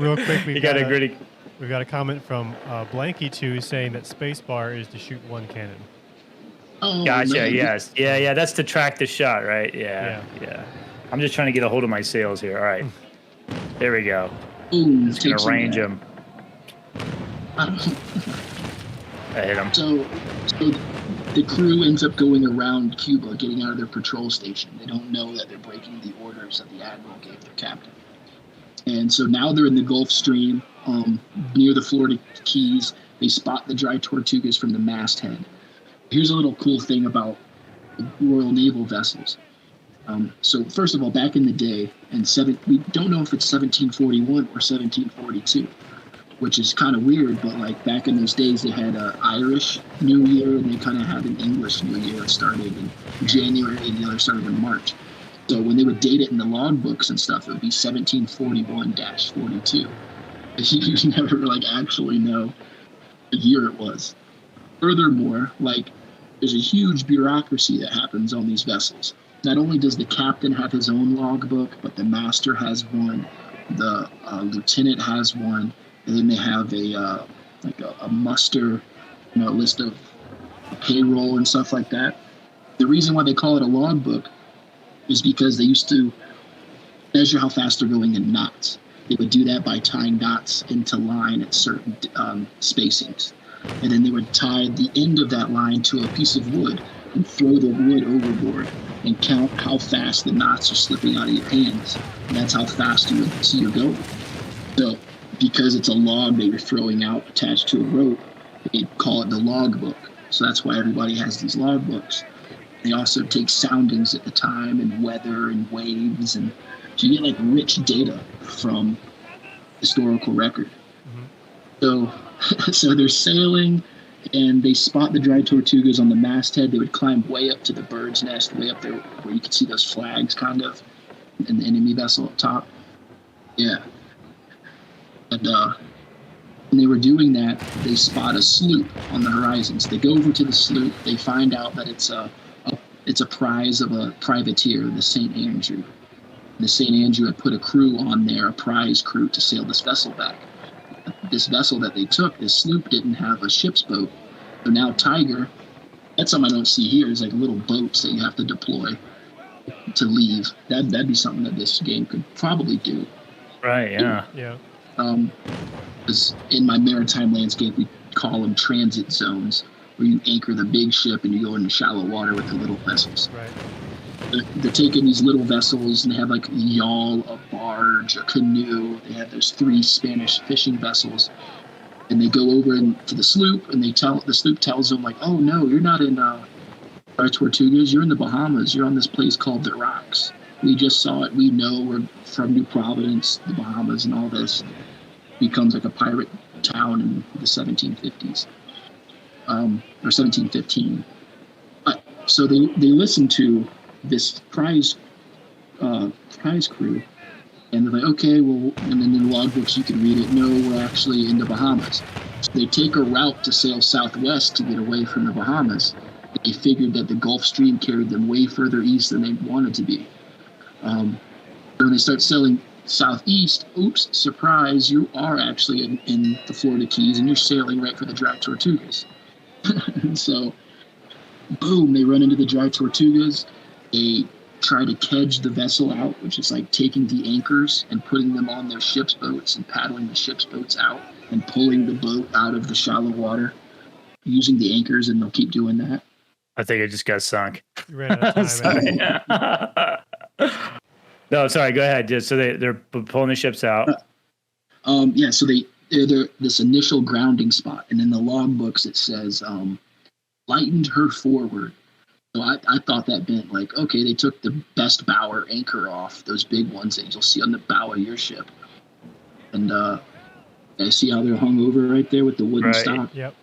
Real quick, we've got a comment from Blanky2 saying that spacebar is to shoot one cannon. Oh, gotcha. man. Yes. Yeah. That's to track the shot, right? Yeah. I'm just trying to get a hold of my sails here. All right. There we go. Ooh, just going to range them. I hit him. So the crew ends up going around Cuba, getting out of their patrol station. They don't know that they're breaking the orders that the admiral gave their captain. And so now they're in the Gulf Stream, near the Florida Keys. They spot the dry Tortugas from the masthead. Here's a little cool thing about Royal Naval vessels. So first of all, back in the day, we don't know if it's 1741 or 1742, which is kind of weird, but like back in those days, they had an Irish New Year and they kind of had an English New Year that started in January and the other started in March. So when they would date it in the logbooks and stuff, it would be 1741-42. You never like actually know the year it was. Furthermore, like there's a huge bureaucracy that happens on these vessels. Not only does the captain have his own logbook, but the master has one, the lieutenant has one, and then they have a muster, list of payroll and stuff like that. The reason why they call it a logbook is because they used to measure how fast they're going in knots. They would do that by tying knots into line at certain spacings. And then they would tie the end of that line to a piece of wood and throw the wood overboard and count how fast the knots are slipping out of your hands. And that's how fast you would see you're going. So because it's a log that you're throwing out attached to a rope, they call it the logbook. So that's why everybody has these logbooks. They also take soundings at the time and weather and waves, and so you get like rich data from historical record. Mm-hmm. So they're sailing and they spot the dry Tortugas on the masthead. They would climb way up to the bird's nest, way up there where you could see those flags kind of, and the enemy vessel up top. Yeah. And when they were doing that, they spot a sloop on the horizon. So they go over to the sloop. They find out that it's a prize of a privateer, the St. Andrew. The St. Andrew had put a crew on there, a prize crew, to sail this vessel back. This vessel that they took, this sloop, didn't have a ship's boat. So now Tiger, that's something I don't see here, is like little boats that you have to deploy to leave. That'd be something that this game could probably do. Right, yeah. Yeah. Because in my maritime landscape, we call them transit zones, where you anchor the big ship and you go into shallow water with the little vessels. Right. They're taking these little vessels and they have like a yawl, a barge, a canoe. They have those 3 Spanish fishing vessels, and they go over to the sloop, and the sloop tells them like, "Oh no, you're not in Tortugas. You're in the Bahamas. You're on this place called the Rocks. We just saw it. We know we're from New Providence, the Bahamas, and all this." Becomes like a pirate town in the 1750s, or 1715. So they listen to this prize crew, and they're like, okay, well, and then in the logbooks you can read it. No, we're actually in the Bahamas. So they take a route to sail southwest to get away from the Bahamas. They figured that the Gulf Stream carried them way further east than they wanted to be. When they start sailing southeast, oops, surprise, you are actually in the Florida Keys, and you're sailing right for the dry Tortugas. So, boom, they run into the dry Tortugas. They try to kedge the vessel out, which is like taking the anchors and putting them on their ship's boats and paddling the ship's boats out and pulling the boat out of the shallow water using the anchors, and they'll keep doing that. I think I just got sunk. You ran out of time. No, sorry, go ahead. So they're pulling the ships out. Yeah, so they're this initial grounding spot, and in the logbooks it says lightened her forward. So I thought that meant like, okay, they took the best bower anchor off, those big ones that you'll see on the bow of your ship. And I see how they're hung over right there with the wooden stock. Yep.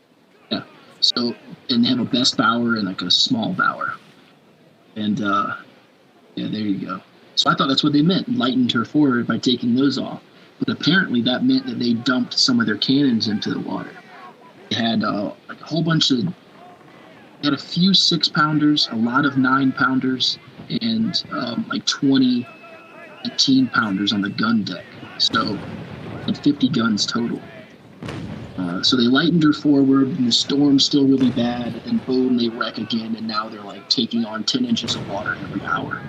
Yeah. So, and they have a best bower and like a small bower. And yeah, there you go. So I thought that's what they meant, lightened her forward by taking those off. But apparently that meant that they dumped some of their cannons into the water. They had like a whole bunch of They had a few 6-pounders, a lot of 9-pounders, and like 20 18-pounders on the gun deck. So, and 50 guns total. So they lightened her forward, and the storm's still really bad, and boom, they wreck again, and now they're like taking on 10 inches of water every hour.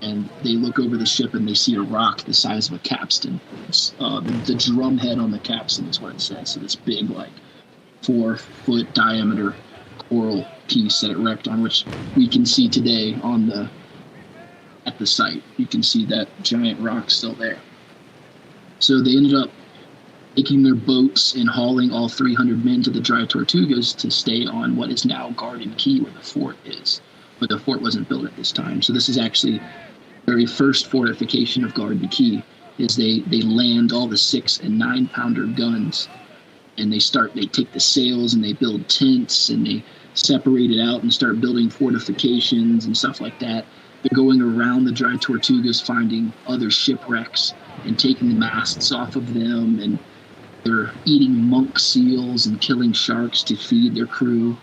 And they look over the ship and they see a rock the size of a capstan. The drum head on the capstan is what it says. So this big, like, 4-foot diameter coral piece that it wrecked on, which we can see today at the site. You can see that giant rock still there. So they ended up taking their boats and hauling all 300 men to the dry Tortugas to stay on what is now Garden Key, where the fort is. But the fort wasn't built at this time. So this is actually the very first fortification of Garden Key, is they land all the 6- and 9-pounder guns, and they take the sails and they build tents and they separate it out and start building fortifications and stuff like that. They're going around the dry Tortugas, finding other shipwrecks and taking the masts off of them, and they're eating monk seals and killing sharks to feed their crew,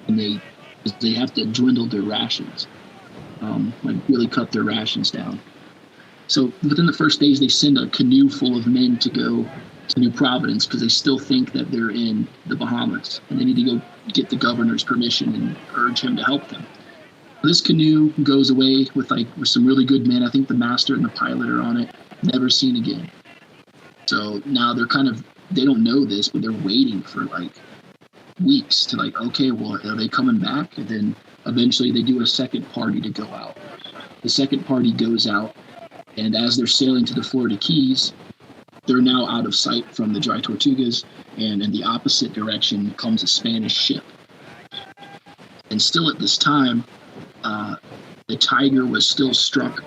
and they have to dwindle their rations, like really cut their rations down. So within the first days, they send a canoe full of men to go to New Providence because they still think that they're in the Bahamas, and they need to go get the governor's permission and urge him to help them. This canoe goes away with some really good men. I think the master and the pilot are on it. Never seen again. So now they don't know this, but they're waiting for like weeks to okay, well, are they coming back? And then eventually they do a second party to go out. The second party goes out, and as they're sailing to the Florida Keys, they're now out of sight from the dry Tortugas, and in the opposite direction comes a Spanish ship. And still at this time, the Tiger was still stuck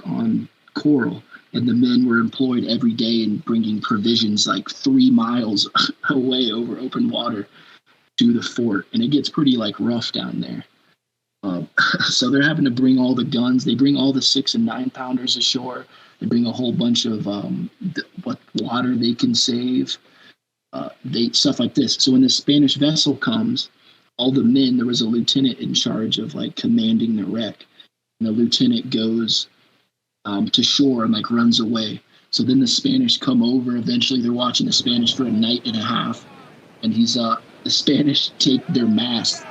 on coral, and the men were employed every day in bringing provisions like 3 miles away over open water to the fort, and it gets pretty rough down there. So they're having to bring all the guns. They bring all the 6- and 9-pounders ashore. They bring a whole bunch of what water they can save, stuff like this. So when the Spanish vessel comes, all the men, there was a lieutenant in charge of commanding the wreck, and the lieutenant goes to shore and runs away. So then the Spanish come over. Eventually they're watching the Spanish for a night and a half, and the Spanish take their mast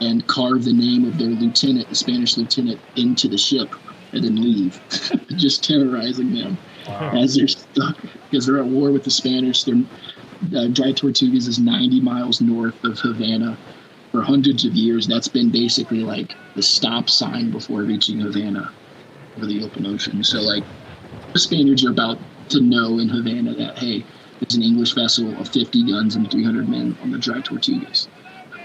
and carve the name of their lieutenant, the Spanish lieutenant, into the ship and then leave, just terrorizing them. Wow. As they're stuck because they're at war with the Spanish. Dry Tortugas is 90 miles north of Havana. For hundreds of years, that's been basically the stop sign before reaching Havana over the open ocean. So the Spaniards are about to know in Havana that, hey, there's an English vessel of 50 guns and 300 men on the dry Tortugas.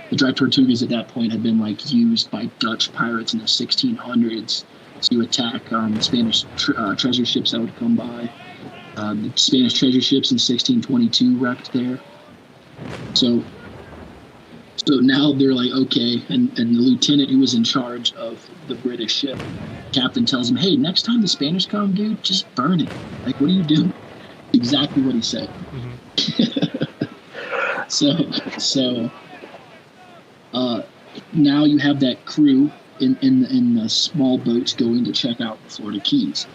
The dry Tortugas at that point had been used by Dutch pirates in the 1600s to attack Spanish treasure ships that would come by. The Spanish treasure ships in 1622 wrecked there. So now they're okay, and the lieutenant who was in charge of the British ship, captain tells him, hey, next time the Spanish come, dude, just burn it. What are you doing? Exactly what he said. Mm-hmm. So now you have that crew in the small boats going to check out the Florida Keys,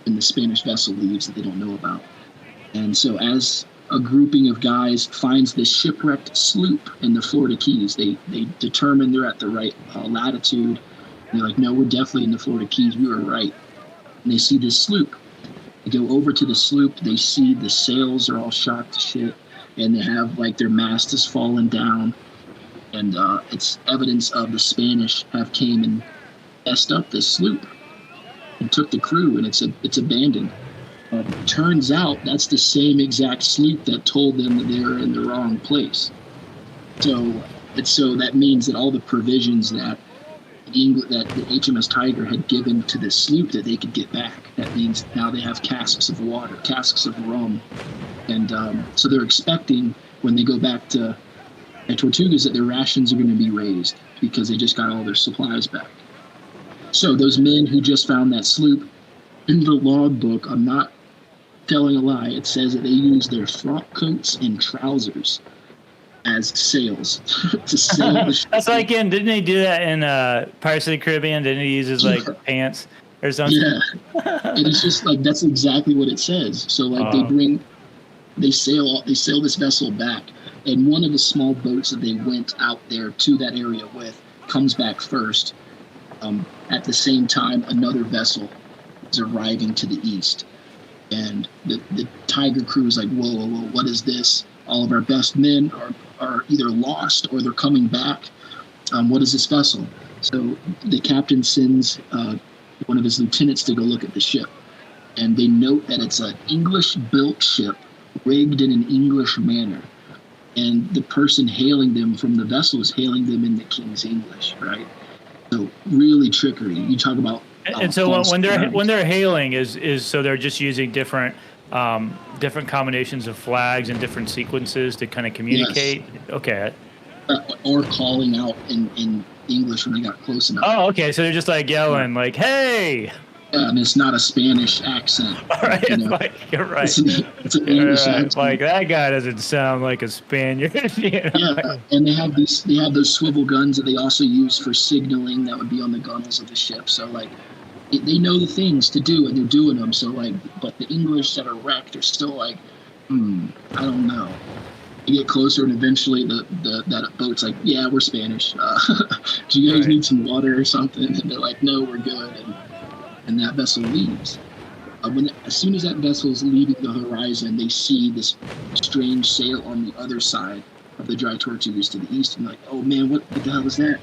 and the Spanish vessel leaves that they don't know about. And so as a grouping of guys finds this shipwrecked sloop in the Florida Keys, they determine they're at the right latitude. And they're no, we're definitely in the Florida Keys. We were right. And they see this sloop. They go over to the sloop. They see the sails are all shot to shit, and they have their mast has fallen down. And it's evidence of the Spanish have came and messed up this sloop and took the crew, and it's abandoned. Turns out that's the same exact sloop that told them that they were in the wrong place. So that means that all the provisions that the HMS Tiger had given to the sloop that they could get back. That means now they have casks of water, casks of rum, and so they're expecting when they go back to Tortugas that their rations are going to be raised because they just got all their supplies back. So those men who just found that sloop, in the logbook, I'm not telling a lie, it says that they used their frock coats and trousers as sails to sail the ship. That's like didn't they do that in Pirates of the Caribbean? Didn't he use his like pants or something? Yeah, and it's just like that's exactly what it says. So like they sail this vessel back, and one of the small boats that they went out there to that area with comes back first. At the same time, another vessel is arriving to the east, and the Tiger crew is like, whoa, what is this? All of our best men are either lost or they're coming back. What is this vessel? So the captain sends one of his lieutenants to go look at the ship, and they note that it's an English-built ship rigged in an English manner, and the person hailing them from the vessel is hailing them in the King's English, right? So really trickery. You talk about and so when they're hailing is so they're just using different combinations of flags and different sequences to kind of communicate. Yes. Okay. Or calling out in English when they got close enough. Oh, okay. So they're just like yelling, like, "Hey!" Yeah, and it's not a Spanish accent. All right, you're right. It's an English accent. Like that guy doesn't sound like a Spaniard. Yeah, and they have those swivel guns that they also use for signaling that would be on the gunnels of the ship. So like, they know the things to do and they're doing them. So like, but the English that are wrecked are still like, I don't know. You get closer, and eventually that boat's like, yeah, we're Spanish. Do you guys need some water or something? And they're like, no, we're good. And that vessel leaves. As soon as that vessel is leaving the horizon, they see this strange sail on the other side of the dry Tortugas to the east. And like, oh man, what the hell is that?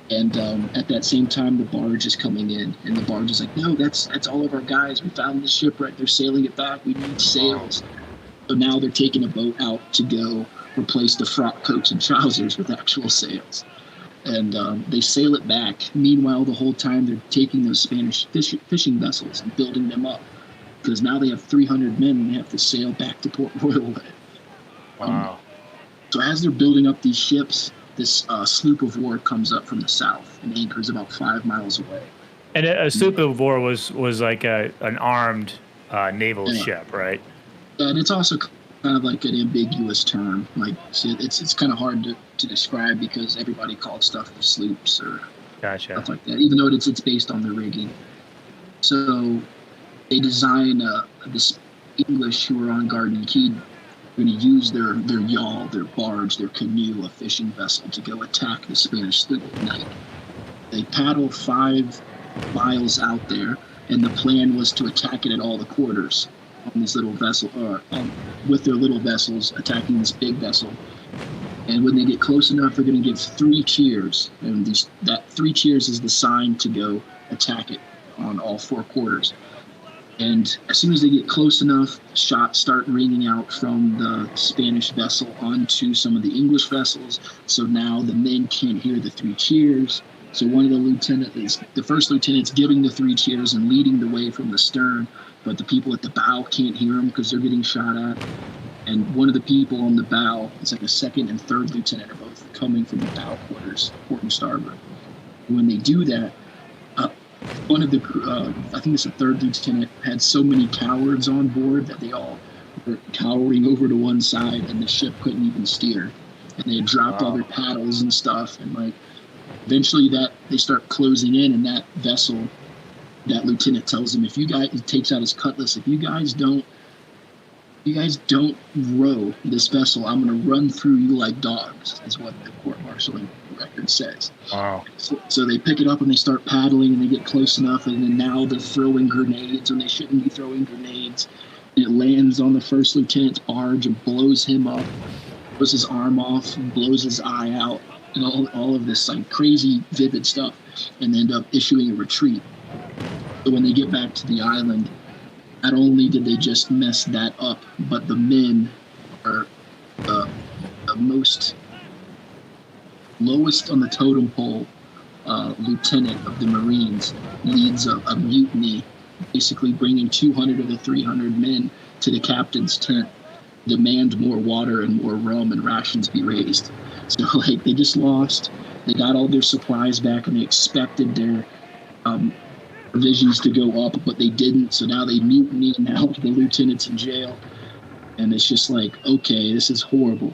And at that same time, the barge is coming in, and the barge is like, no, that's all of our guys. We found the shipwreck. They're sailing it back. We need sails. So now they're taking a boat out to go replace the frock coats and trousers with actual sails. And they sail it back. Meanwhile, the whole time they're taking those Spanish fishing vessels and building them up, because now they have 300 men and they have to sail back to Port Royal with it. Wow. So as they're building up these ships, this sloop of war comes up from the south and anchors about 5 miles away. And a sloop of war was like an armed naval ship, right? And it's also kind of like an ambiguous term. Like, it's kind of hard to describe because everybody calls stuff sloops or stuff like that, even though it's based on the rigging. So they design this English who are on guard and key going to use their yawl, their barge, their canoe, a fishing vessel, to go attack the Spanish sloop at night. They paddle 5 miles out there, and the plan was to attack it at all the quarters on this little vessel, with their little vessels attacking this big vessel. And when they get close enough, they're going to give 3 cheers, and that 3 cheers is the sign to go attack it on all 4 quarters. And as soon as they get close enough, shots start ringing out from the Spanish vessel onto some of the English vessels. So now the men can't hear the 3 cheers. So one of the first lieutenant's giving the 3 cheers and leading the way from the stern, but the people at the bow can't hear them because they're getting shot at. And one of the people on the bow, it's like a second and third lieutenant, are both coming from the bow quarters, port and starboard. And when they do that, one of the I think it's a third lieutenant, had so many cowards on board that they all were cowering over to one side, and the ship couldn't even steer. And they had dropped all their paddles and stuff, and like eventually they start closing in, and that vessel, that lieutenant tells him, he takes out his cutlass, if you guys don't row this vessel, I'm going to run through you like dogs, is what the court-martialing record says. Wow. So they pick it up and they start paddling, and they get close enough, and then now they're throwing grenades when they shouldn't be throwing grenades. And it lands on the first lieutenant's barge and blows him up, blows his arm off, and blows his eye out, and all of this like crazy, vivid stuff, and they end up issuing a retreat. So when they get back to the island, not only did they just mess that up, but the men are the lowest on the totem pole lieutenant of the Marines leads a mutiny, basically bringing 200 of the 300 men to the captain's tent, demand more water and more rum and rations be raised. So like they just lost, they got all their supplies back, and they expected their provisions to go up, but they didn't. So now they mutiny, and now the lieutenant's in jail, and it's just like, okay, this is horrible.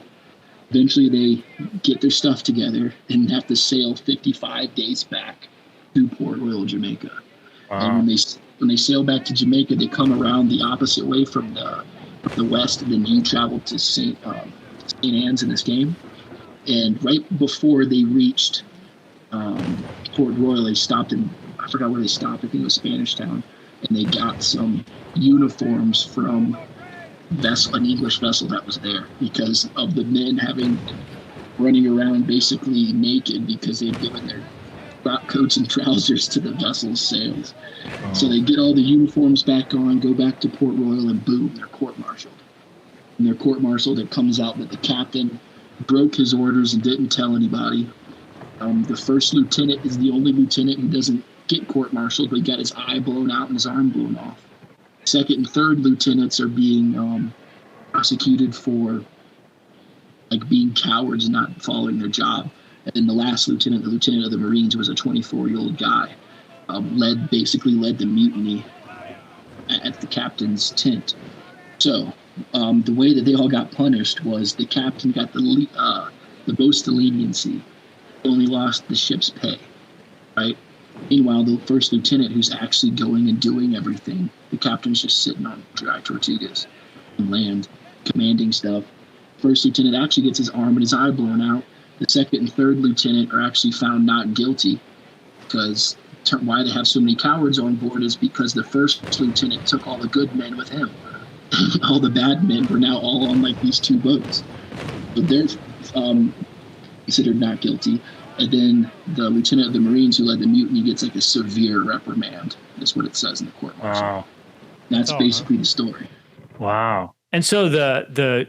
Eventually, they get their stuff together and have to sail 55 days back to Port Royal, Jamaica. And when they sail back to Jamaica, they come around the opposite way from the west, and then you travel to St. Anne's in this game. And right before they reached Port Royal, they stopped I forgot where they stopped. I think it was Spanish Town, and they got some uniforms from an English vessel that was there, because of the men running around basically naked because they'd given their frock coats and trousers to the vessel's sails. So they get all the uniforms back on, go back to Port Royal, and boom, they're court-martialed. And they're court-martialed. It comes out that the captain broke his orders and didn't tell anybody. The first lieutenant is the only lieutenant who doesn't get court-martialed, but he got his eye blown out and his arm blown off. Second and third lieutenants are being prosecuted for being cowards and not following their job. And then the last lieutenant, the lieutenant of the Marines, was a 24-year-old guy, led the mutiny at the captain's tent. So the way that they all got punished was the captain got the most leniency, only lost the ship's pay, right? Meanwhile, the first lieutenant, who's actually going and doing everything, the captain's just sitting on dry Tortugas and land, commanding stuff. First lieutenant actually gets his arm and his eye blown out. The second and third lieutenant are actually found not guilty, because why they have so many cowards on board is because the first lieutenant took all the good men with him. All the bad men were now all on these two boats. But they're considered not guilty. And then the lieutenant of the Marines who led the mutiny gets a severe reprimand. That's what it says in the court martial. Wow. That's basically the story. Wow. And so the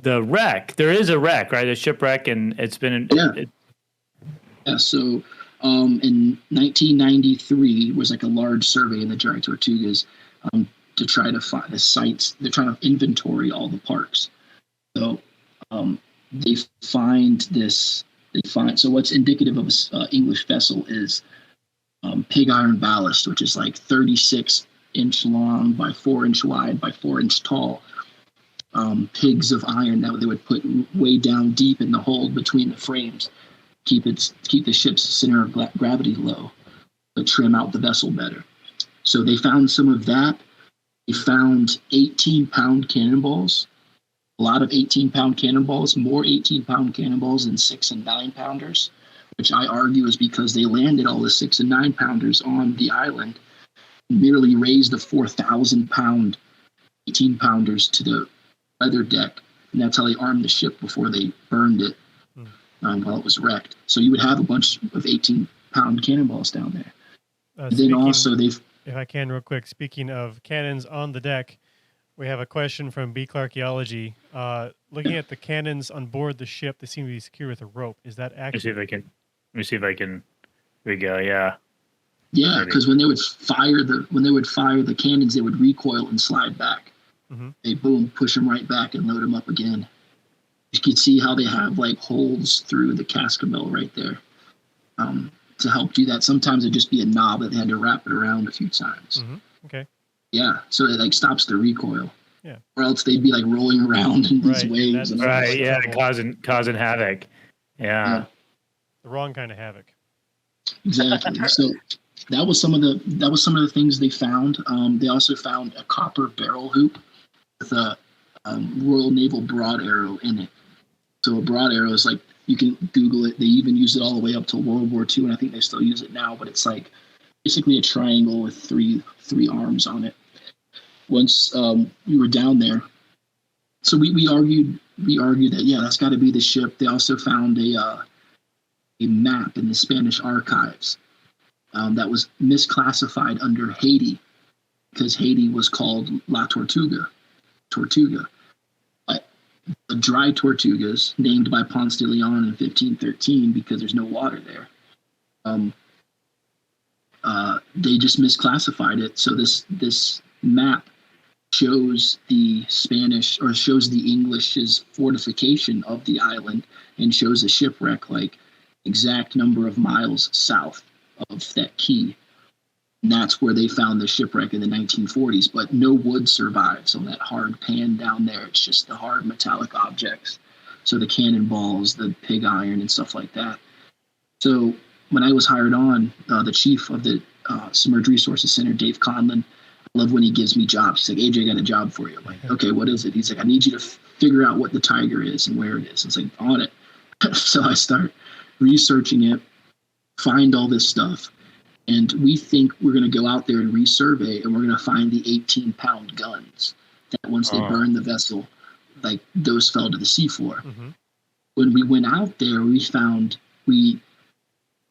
wreck, there is a wreck, right? A shipwreck, and it's been yeah. So in 1993 was a large survey in the Dry Tortugas to try to find the sites. They're trying to inventory all the parks. So they find this. So what's indicative of an English vessel is pig iron ballast, which is 36-inch long by 4-inch wide by 4-inch tall. Pigs of iron that they would put way down deep in the hold between the frames, keep the ship's center of gravity low, but trim out the vessel better. So they found some of that. They found 18-pound cannonballs. A lot of 18-pound cannonballs, more 18-pound cannonballs than 6- and 9-pounders, which I argue is because they landed all the 6- and 9-pounders on the island, merely raised the 4,000-pound 18-pounders to the weather deck, and that's how they armed the ship before they burned it while it was wrecked. So you would have a bunch of 18-pound cannonballs down there. Then also if I can real quick, speaking of cannons on the deck, we have a question from Beak Archaeology. Looking at the cannons on board the ship, they seem to be secured with a rope. Is that accurate? Let me see if I can. Here we go. Yeah. Yeah, because when they would fire the cannons, they would recoil and slide back. Mm-hmm. They push them right back and load them up again. You can see how they have holes through the cascabel right there to help do that. Sometimes it'd just be a knob that they had to wrap it around a few times. Mm-hmm. Okay. Yeah, so it stops the recoil. Yeah. Or else they'd be rolling around in these waves. Right. Yeah, causing havoc. Yeah. The wrong kind of havoc. Exactly. So that was some of the things they found. They also found a copper barrel hoop with a Royal Naval broad arrow in it. So a broad arrow is you can Google it. They even used it all the way up to World War II, and I think they still use it now. But it's basically a triangle with three arms on it. Once we were down there, so we argued that that's got to be the ship. They also found a map in the Spanish archives that was misclassified under Haiti, because Haiti was called La Tortuga. But the dry Tortugas, named by Ponce de Leon in 1513 because there's no water there, they just misclassified it. So this map shows the Spanish, or shows the English's fortification of the island, and shows a shipwreck exact number of miles south of that key. And that's where they found the shipwreck in the 1940s, but no wood survives on that hard pan down there. It's just the hard metallic objects. So the cannonballs, the pig iron, and stuff like that. So when I was hired on, the chief of the Submerged Resources Center, Dave Conlon, I love when he gives me jobs. He's like, AJ, I got a job for you. I'm like, okay, what is it? He's like, I need you to figure out what the Tiger is and where it is. It's like, on it. So I start researching it, find all this stuff. And we think we're going to go out there and resurvey, and we're going to find the 18-pound guns that once they burned the vessel, like those fell to the seafloor. Mm-hmm. When we went out there, we found what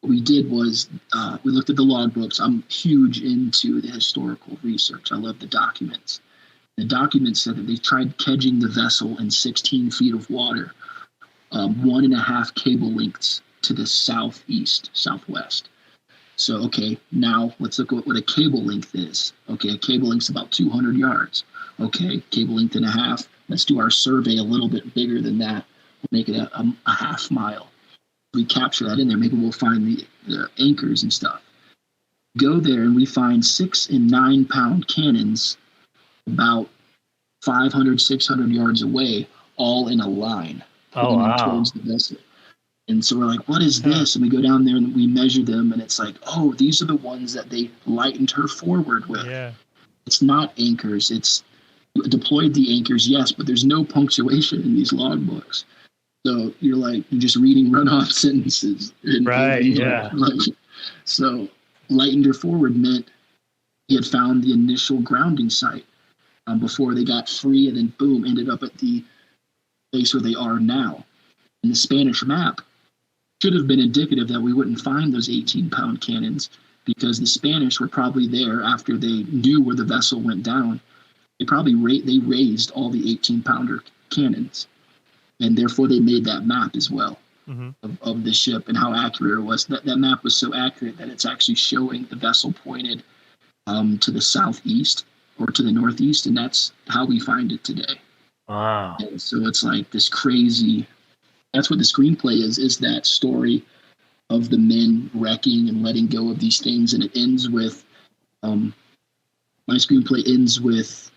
we did was we looked at the logbooks. I'm huge into the historical research. I love the documents. The documents said that they tried kedging the vessel in 16 feet of water, 1.5 cable lengths to the southwest. So, okay, now let's look at what a cable length is. Okay, a cable length is about 200 yards. Okay, cable length and a half. Let's do our survey a little bit bigger than that. We'll make it a half mile. We capture that in there. Maybe we'll find the anchors and stuff. Go there and we find 6 and 9 pound cannons about 500, 600 yards away, all in a line. Oh, wow. Towards the vessel. And so we're like, what is this? And we go down there and we measure them, and it's like, oh, these are the ones that they lightened her forward with. Yeah. It's not anchors. It's deployed the anchors, yes, but there's no punctuation in these logbooks. So you're just reading run-on sentences. Right, yeah. So lightened her forward meant he had found the initial grounding site before they got free, and then boom, ended up at the place where they are now. And the Spanish map should have been indicative that we wouldn't find those 18-pound cannons, because the Spanish were probably there after they knew where the vessel went down. They probably raised all the 18-pounder cannons, and therefore they made that map as well of the ship and how accurate it was. That map was so accurate that it's actually showing the vessel pointed to the southeast or to the northeast, and that's how we find it today. Wow! And so it's like this crazy. That's what the screenplay is that story of the men wrecking and letting go of these things. And it ends with, my screenplay ends with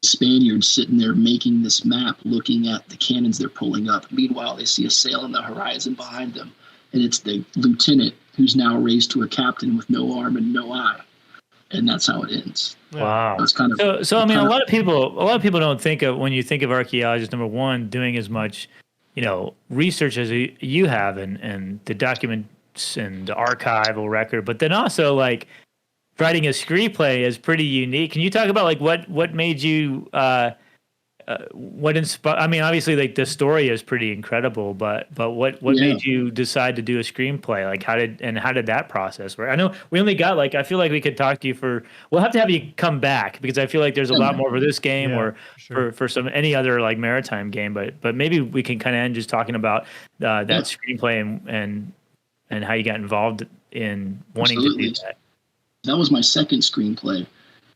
Spaniards sitting there making this map, looking at the cannons they're pulling up. Meanwhile, they see a sail on the horizon behind them. And it's the lieutenant who's now raised to a captain with no arm and no eye. And that's how it ends. Wow. So it's kind of, so I mean, a lot of people don't think of, when you think of archaeologists, number one, doing as much research as you have, and the documents and the archival record, but then also like writing a screenplay is pretty unique. Can you talk about like what made you what inspired? I mean, obviously like the story is pretty incredible, but what made you decide to do a screenplay? Like how did that process work? I know we only got I feel like we could talk to you we'll have to have you come back, because I feel like there's a lot more for this game or for any other like maritime game, but maybe we can kind of end just talking about that screenplay and how you got involved in wanting to do that. That was my second screenplay,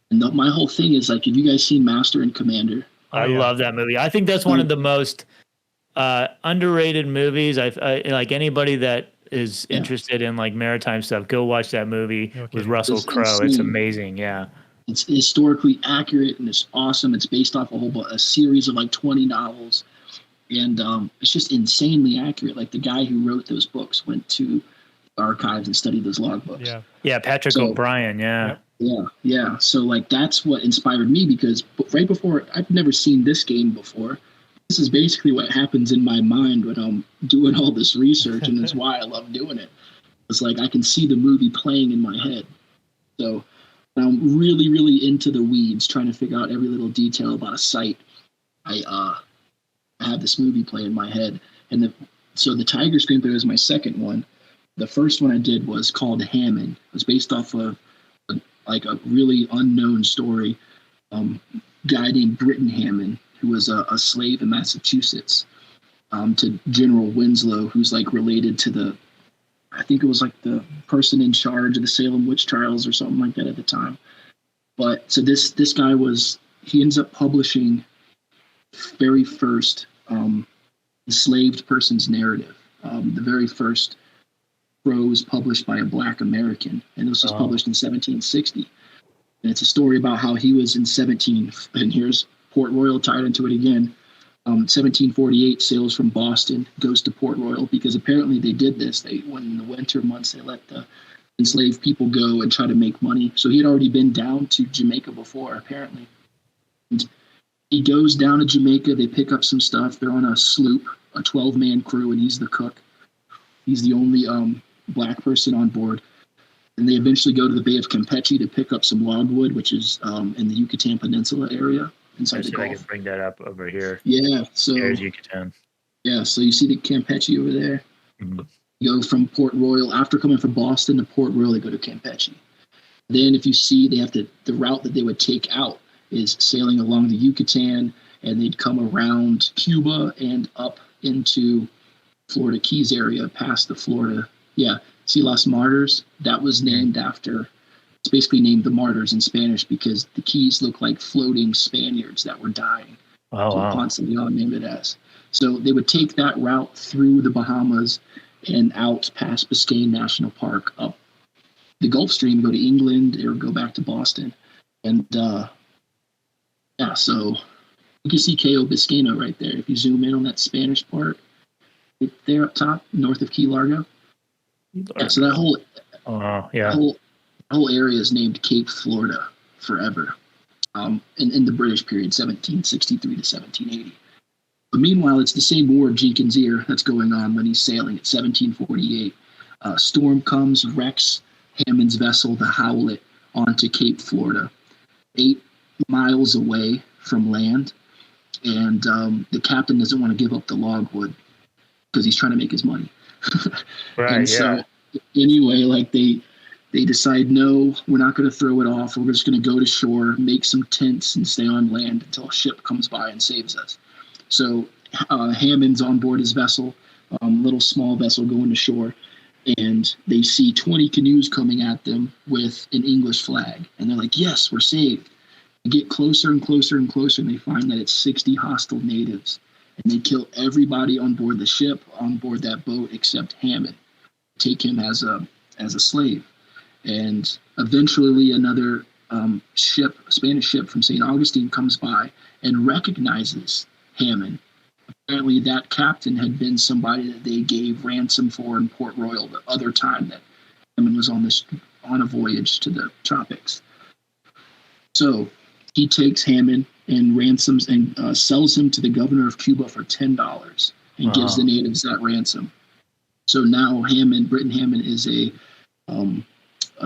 and my whole thing is like, have you guys seen Master and Commander? I love that movie. I think that's one of the most underrated movies. I like anybody that is interested in like maritime stuff, go watch that movie with Russell Crowe. It's amazing. Yeah. It's historically accurate and it's awesome. It's based off a series of like 20 novels, and it's just insanely accurate. Like the guy who wrote those books went to archives and studied those logbooks. Yeah. Patrick O'Brien. Yeah. Yeah. So like that's what inspired me, because right before, I've never seen this game before. This is basically what happens in my mind when I'm doing all this research, and that's why I love doing it. It's like I can see the movie playing in my head. So I'm really, really into the weeds, trying to figure out every little detail about a site. I have this movie play in my head, and so the Tiger screenplay was my second one. The first one I did was called Hammond. It was based off of a really unknown story. Guy named Britton Hammond, who was a slave in Massachusetts, to General Winslow, who's like related to I think it was like the person in charge of the Salem witch trials or something like that at the time. But so this guy he ends up publishing the very first enslaved person's narrative, the very first prose published by a Black American, and this was published in 1760. And it's a story about how he was in and here's Port Royal tied into it again, 1748 sails from Boston, goes to Port Royal, because apparently they did this. When in the winter months, they let the enslaved people go and try to make money. So he had already been down to Jamaica before, apparently. And he goes down to Jamaica. They pick up some stuff. They're on a sloop, a 12-man crew, and he's the cook. He's the only black person on board. And they eventually go to the Bay of Campeche to pick up some logwood, which is in the Yucatan Peninsula area inside the Gulf. I can bring that up over here. Yeah, so there's Yucatan. Yeah, so you see the Campeche over there. Mm-hmm. You go from Port Royal, after coming from Boston to Port Royal, they go to Campeche. Then if you see, they have the route that they would take out is sailing along the Yucatan, and they'd come around Cuba and up into Florida Keys area, past the Florida. Yeah, see Las Martyrs? That was named after, it's basically named the Martyrs in Spanish because the Keys look like floating Spaniards that were dying. Oh, wow. Ponce de Leon named it as. So they would take that route through the Bahamas and out past Biscayne National Park, up the Gulf Stream, go to England or go back to Boston. And yeah, so you can see Cayo Biscayne right there. If you zoom in on that Spanish part, right there up top, north of Key Largo. Yeah, so that whole whole area is named Cape Florida forever. In the British period, 1763 to 1780. But meanwhile, it's the same war of Jenkins' Ear that's going on when he's sailing at 1748. Storm comes, wrecks Hammond's vessel, the Howlet, onto Cape Florida, 8 miles away from land. And the captain doesn't want to give up the logwood because he's trying to make his money. Right, and so anyway, like they decide, no, we're not going to throw it off. We're just going to go to shore, make some tents, and stay on land until a ship comes by and saves us. So Hammond's on board his vessel, little small vessel going to shore, and they see 20 canoes coming at them with an English flag. And they're like, yes, we're saved. They get closer and closer and closer, and they find that it's 60 hostile natives. And they kill everybody on board the ship, on board that boat, except Hammond. Take him as a slave. And eventually another ship, a Spanish ship from St. Augustine, comes by and recognizes Hammond. Apparently that captain had been somebody that they gave ransom for in Port Royal the other time that Hammond was on a voyage to the tropics. So he takes Hammond and ransoms and sells him to the governor of Cuba for $10 and gives the natives that ransom. So now Britton Hammond is a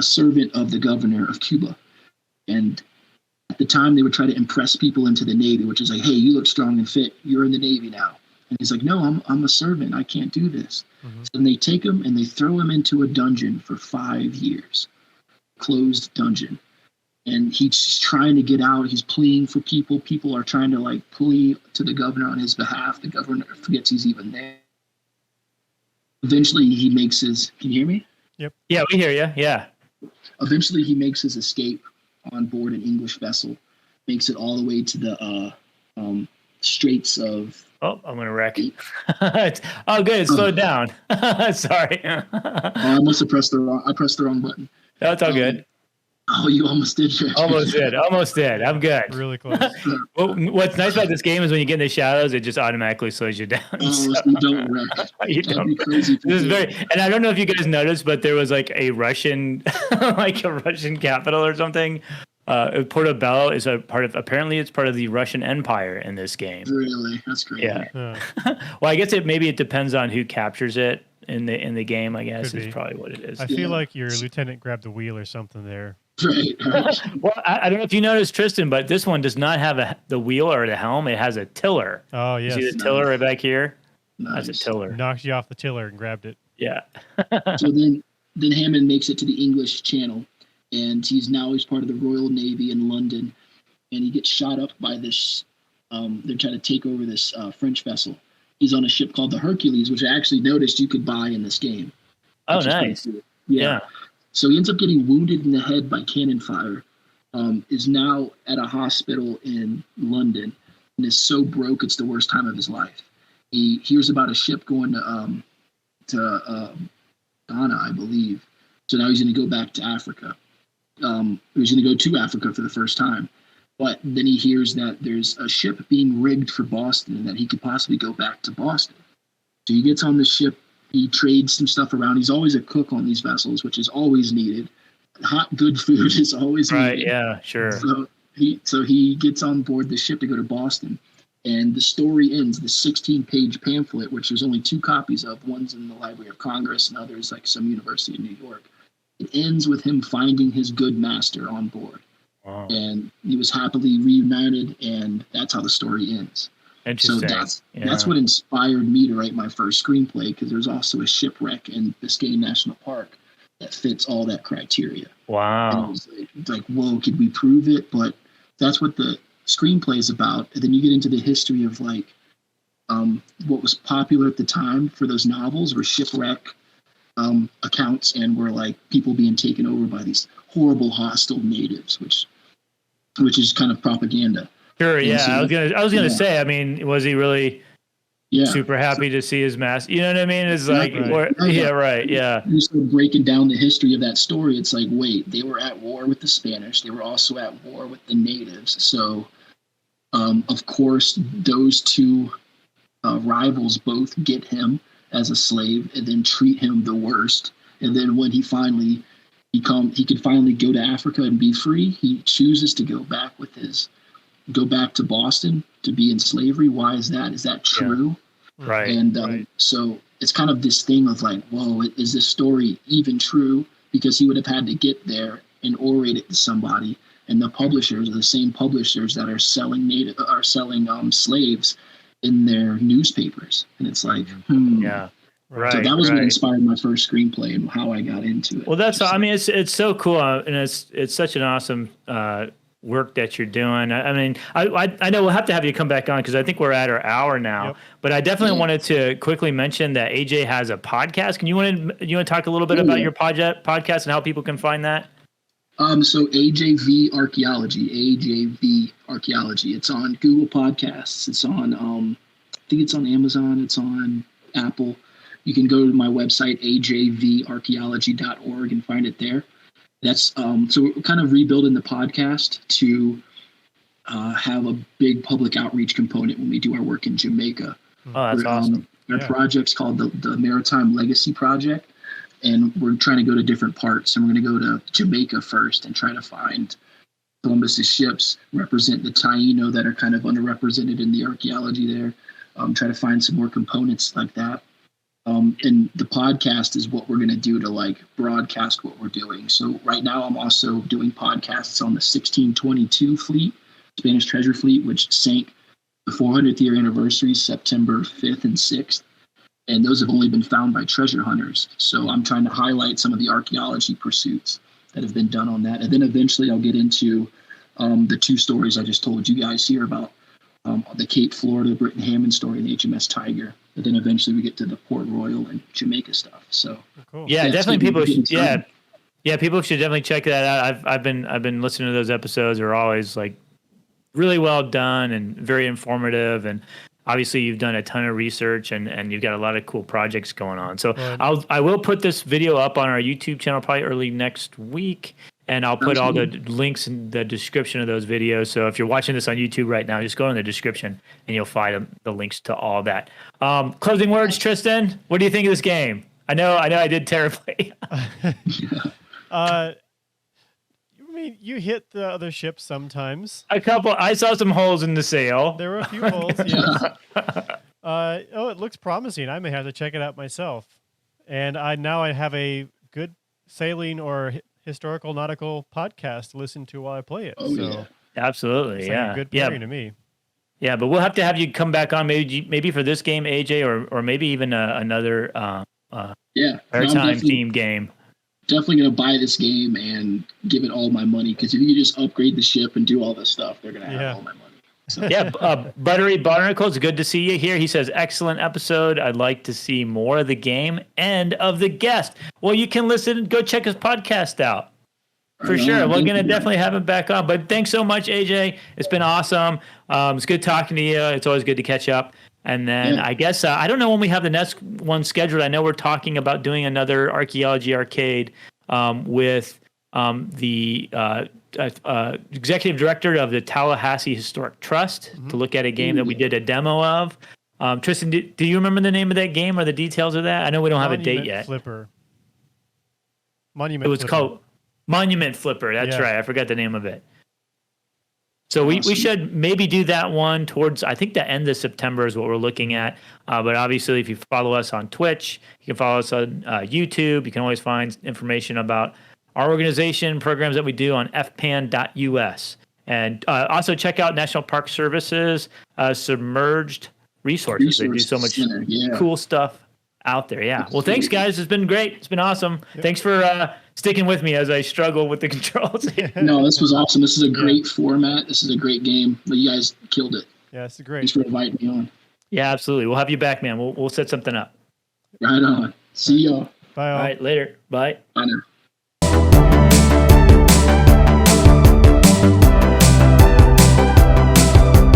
servant of the governor of Cuba. And at the time, they would try to impress people into the Navy, which is like, hey, you look strong and fit. You're in the Navy now. And he's like, no, I'm a servant. I can't do this. Mm-hmm. So then they take him and they throw him into a dungeon for 5 years, closed dungeon. And he's trying to get out. He's pleading for people. People are trying to plea to the governor on his behalf. The governor forgets he's even there. Eventually, he makes his. Can you hear me? Yep. Yeah, we hear you. Yeah. Eventually, he makes his escape on board an English vessel. Makes it all the way to the Straits of. Oh, I'm gonna wreck it. Oh, good. It slowed down. Sorry. I must have pressed the wrong. I pressed the wrong button. No, it's all good. Oh, you almost did. Almost did. I'm good. Really close. What's nice about this game is when you get in the shadows, it just automatically slows you down. Oh, so you don't wreck. You don't. Be crazy. This is and I don't know if you guys noticed, but there was a Russian, capital or something. Portobello is apparently it's part of the Russian Empire in this game. Really? That's crazy. Yeah. Well, I guess it depends on who captures it in the game, I guess, is probably what it is. I feel like your lieutenant grabbed the wheel or something there. Right. Well, I don't know if you noticed, Tristan, but this one does not have the wheel or the helm. It has a tiller. Oh, yes. You see the tiller right back here? Nice. That's a tiller. Knocks you off the tiller and grabbed it. Yeah. So then Hammond makes it to the English Channel, and he's part of the Royal Navy in London, and he gets shot up by this. They're trying to take over this French vessel. He's on a ship called the Hercules, which I actually noticed you could buy in this game. Oh, nice. Yeah. So he ends up getting wounded in the head by cannon fire, is now at a hospital in London, and is so broke it's the worst time of his life. He hears about a ship going to Ghana, I believe. So now he's going to go back to Africa. He's going to go to Africa for the first time. But then he hears that there's a ship being rigged for Boston and that he could possibly go back to Boston. So he gets on the ship. He trades some stuff around. He's always a cook on these vessels, which is always needed. Hot, good food is always needed. Right, yeah, sure. So he gets on board the ship to go to Boston. And the story ends, the 16-page pamphlet, which there's only 2 copies of. One's in the Library of Congress and others like some university in New York. It ends with him finding his good master on board. Wow. And he was happily reunited, and that's how the story ends. Interesting. So that's what inspired me to write my first screenplay, because there's also a shipwreck in Biscayne National Park that fits all that criteria. Wow. And it was like, whoa, could we prove it? But that's what the screenplay is about. And then you get into the history of like what was popular at the time for those novels were shipwreck accounts, and were like people being taken over by these horrible hostile natives, which is kind of propaganda. Sure, And yeah. so, I was gonna say. I mean, was he really super happy to see his master? You know what I mean? It's like, right. Yeah. You start breaking down the history of that story. It's like, wait, they were at war with the Spanish. They were also at war with the natives. So, of course, those 2 rivals both get him as a slave and then treat him the worst. And then when he could finally go to Africa and be free, he chooses to go back to Boston to be in slavery. Why is that? Is that true? Yeah. Right. And so it's kind of this thing of like, whoa, is this story even true? Because he would have had to get there and orate it to somebody. And the publishers are the same publishers that are selling slaves in their newspapers. And it's like, yeah. Right. So that was what inspired my first screenplay and how I got into it. Well, I mean, it's so cool, and it's such an awesome work that you're doing. I mean, I know we'll have to have you come back on, because I think we're at our hour now. Yep. But I definitely wanted to quickly mention that AJ has a podcast. Can you want to talk a little bit about your podcast and how people can find that? So AJV Archaeology. It's on Google Podcasts. It's on I think it's on Amazon. It's on Apple. You can go to my website, ajvarchaeology.org, and find it there. That's so we're kind of rebuilding the podcast to have a big public outreach component when we do our work in Jamaica. Oh, that's awesome. Our project's called the Maritime Legacy Project, and we're trying to go to different parts. And we're going to go to Jamaica first and try to find Columbus's ships, represent the Taino that are kind of underrepresented in the archaeology there. Try to find some more components like that. And the podcast is what we're going to do to like broadcast what we're doing. So right now I'm also doing podcasts on the 1622 fleet, Spanish treasure fleet, which sank the 400th year anniversary, September 5th and 6th. And those have only been found by treasure hunters. So I'm trying to highlight some of the archaeology pursuits that have been done on that. And then eventually I'll get into the 2 stories I just told you guys here about the Cape Florida Britton Hammond story and the HMS Tiger. But then eventually we get to the Port Royal and Jamaica stuff. So cool. Yeah, definitely people should, people should definitely check that out. I've been listening to those episodes. They're always like really well done and very informative, and obviously you've done a ton of research and you've got a lot of cool projects going on. So I will put this video up on our YouTube channel probably early next week. And I'll put all the links in the description of those videos. So if you're watching this on YouTube right now, just go in the description and you'll find the links to all that. Closing words, Tristan. What do you think of this game? I know I did terribly. I mean, you hit the other ships sometimes. A couple. I saw some holes in the sail. There were a few holes. Yes. It looks promising. I may have to check it out myself. And I have a good sailing or historical nautical podcast to listen to while I play it. Absolutely. It's like a good pairing to me. Yeah, but we'll have to have you come back on maybe for this game, AJ, or maybe even another maritime theme game. Definitely going to buy this game and give it all my money, because if you just upgrade the ship and do all this stuff, they're going to have all my money. So. Yeah, Buttery Barnacles, good to see you here. He says, excellent episode. I'd like to see more of the game and of the guest. Well, you can listen, go check his podcast out. For sure. We're going to definitely have him back on. But thanks so much, AJ. It's been awesome. It's good talking to you. It's always good to catch up. And then I guess, I don't know when we have the next one scheduled. I know we're talking about doing another archaeology arcade with the executive director of the Tallahassee Historic Trust to look at a game that we did a demo of. Tristan, do you remember the name of that game or the details of that? I know we don't have a date yet. Monument. It was called Monument Flipper. That's right. I forgot the name of it. So we should maybe do that one towards, I think, the end of September is what we're looking at. But obviously, if you follow us on Twitch, you can follow us on YouTube. You can always find information about our organization, programs that we do on fpan.us. And also check out National Park Service's Submerged resources. They do so much cool stuff out there. Yeah. Well, thanks, guys. It's been great. It's been awesome. Yep. Thanks for sticking with me as I struggle with the controls. No, this was awesome. This is a great format. This is a great game. But you guys killed it. Yeah, it's great. Thanks for inviting me on. Yeah, absolutely. We'll have you back, man. We'll set something up. Right on. See y'all. Bye. All right, later. Bye. Bye now.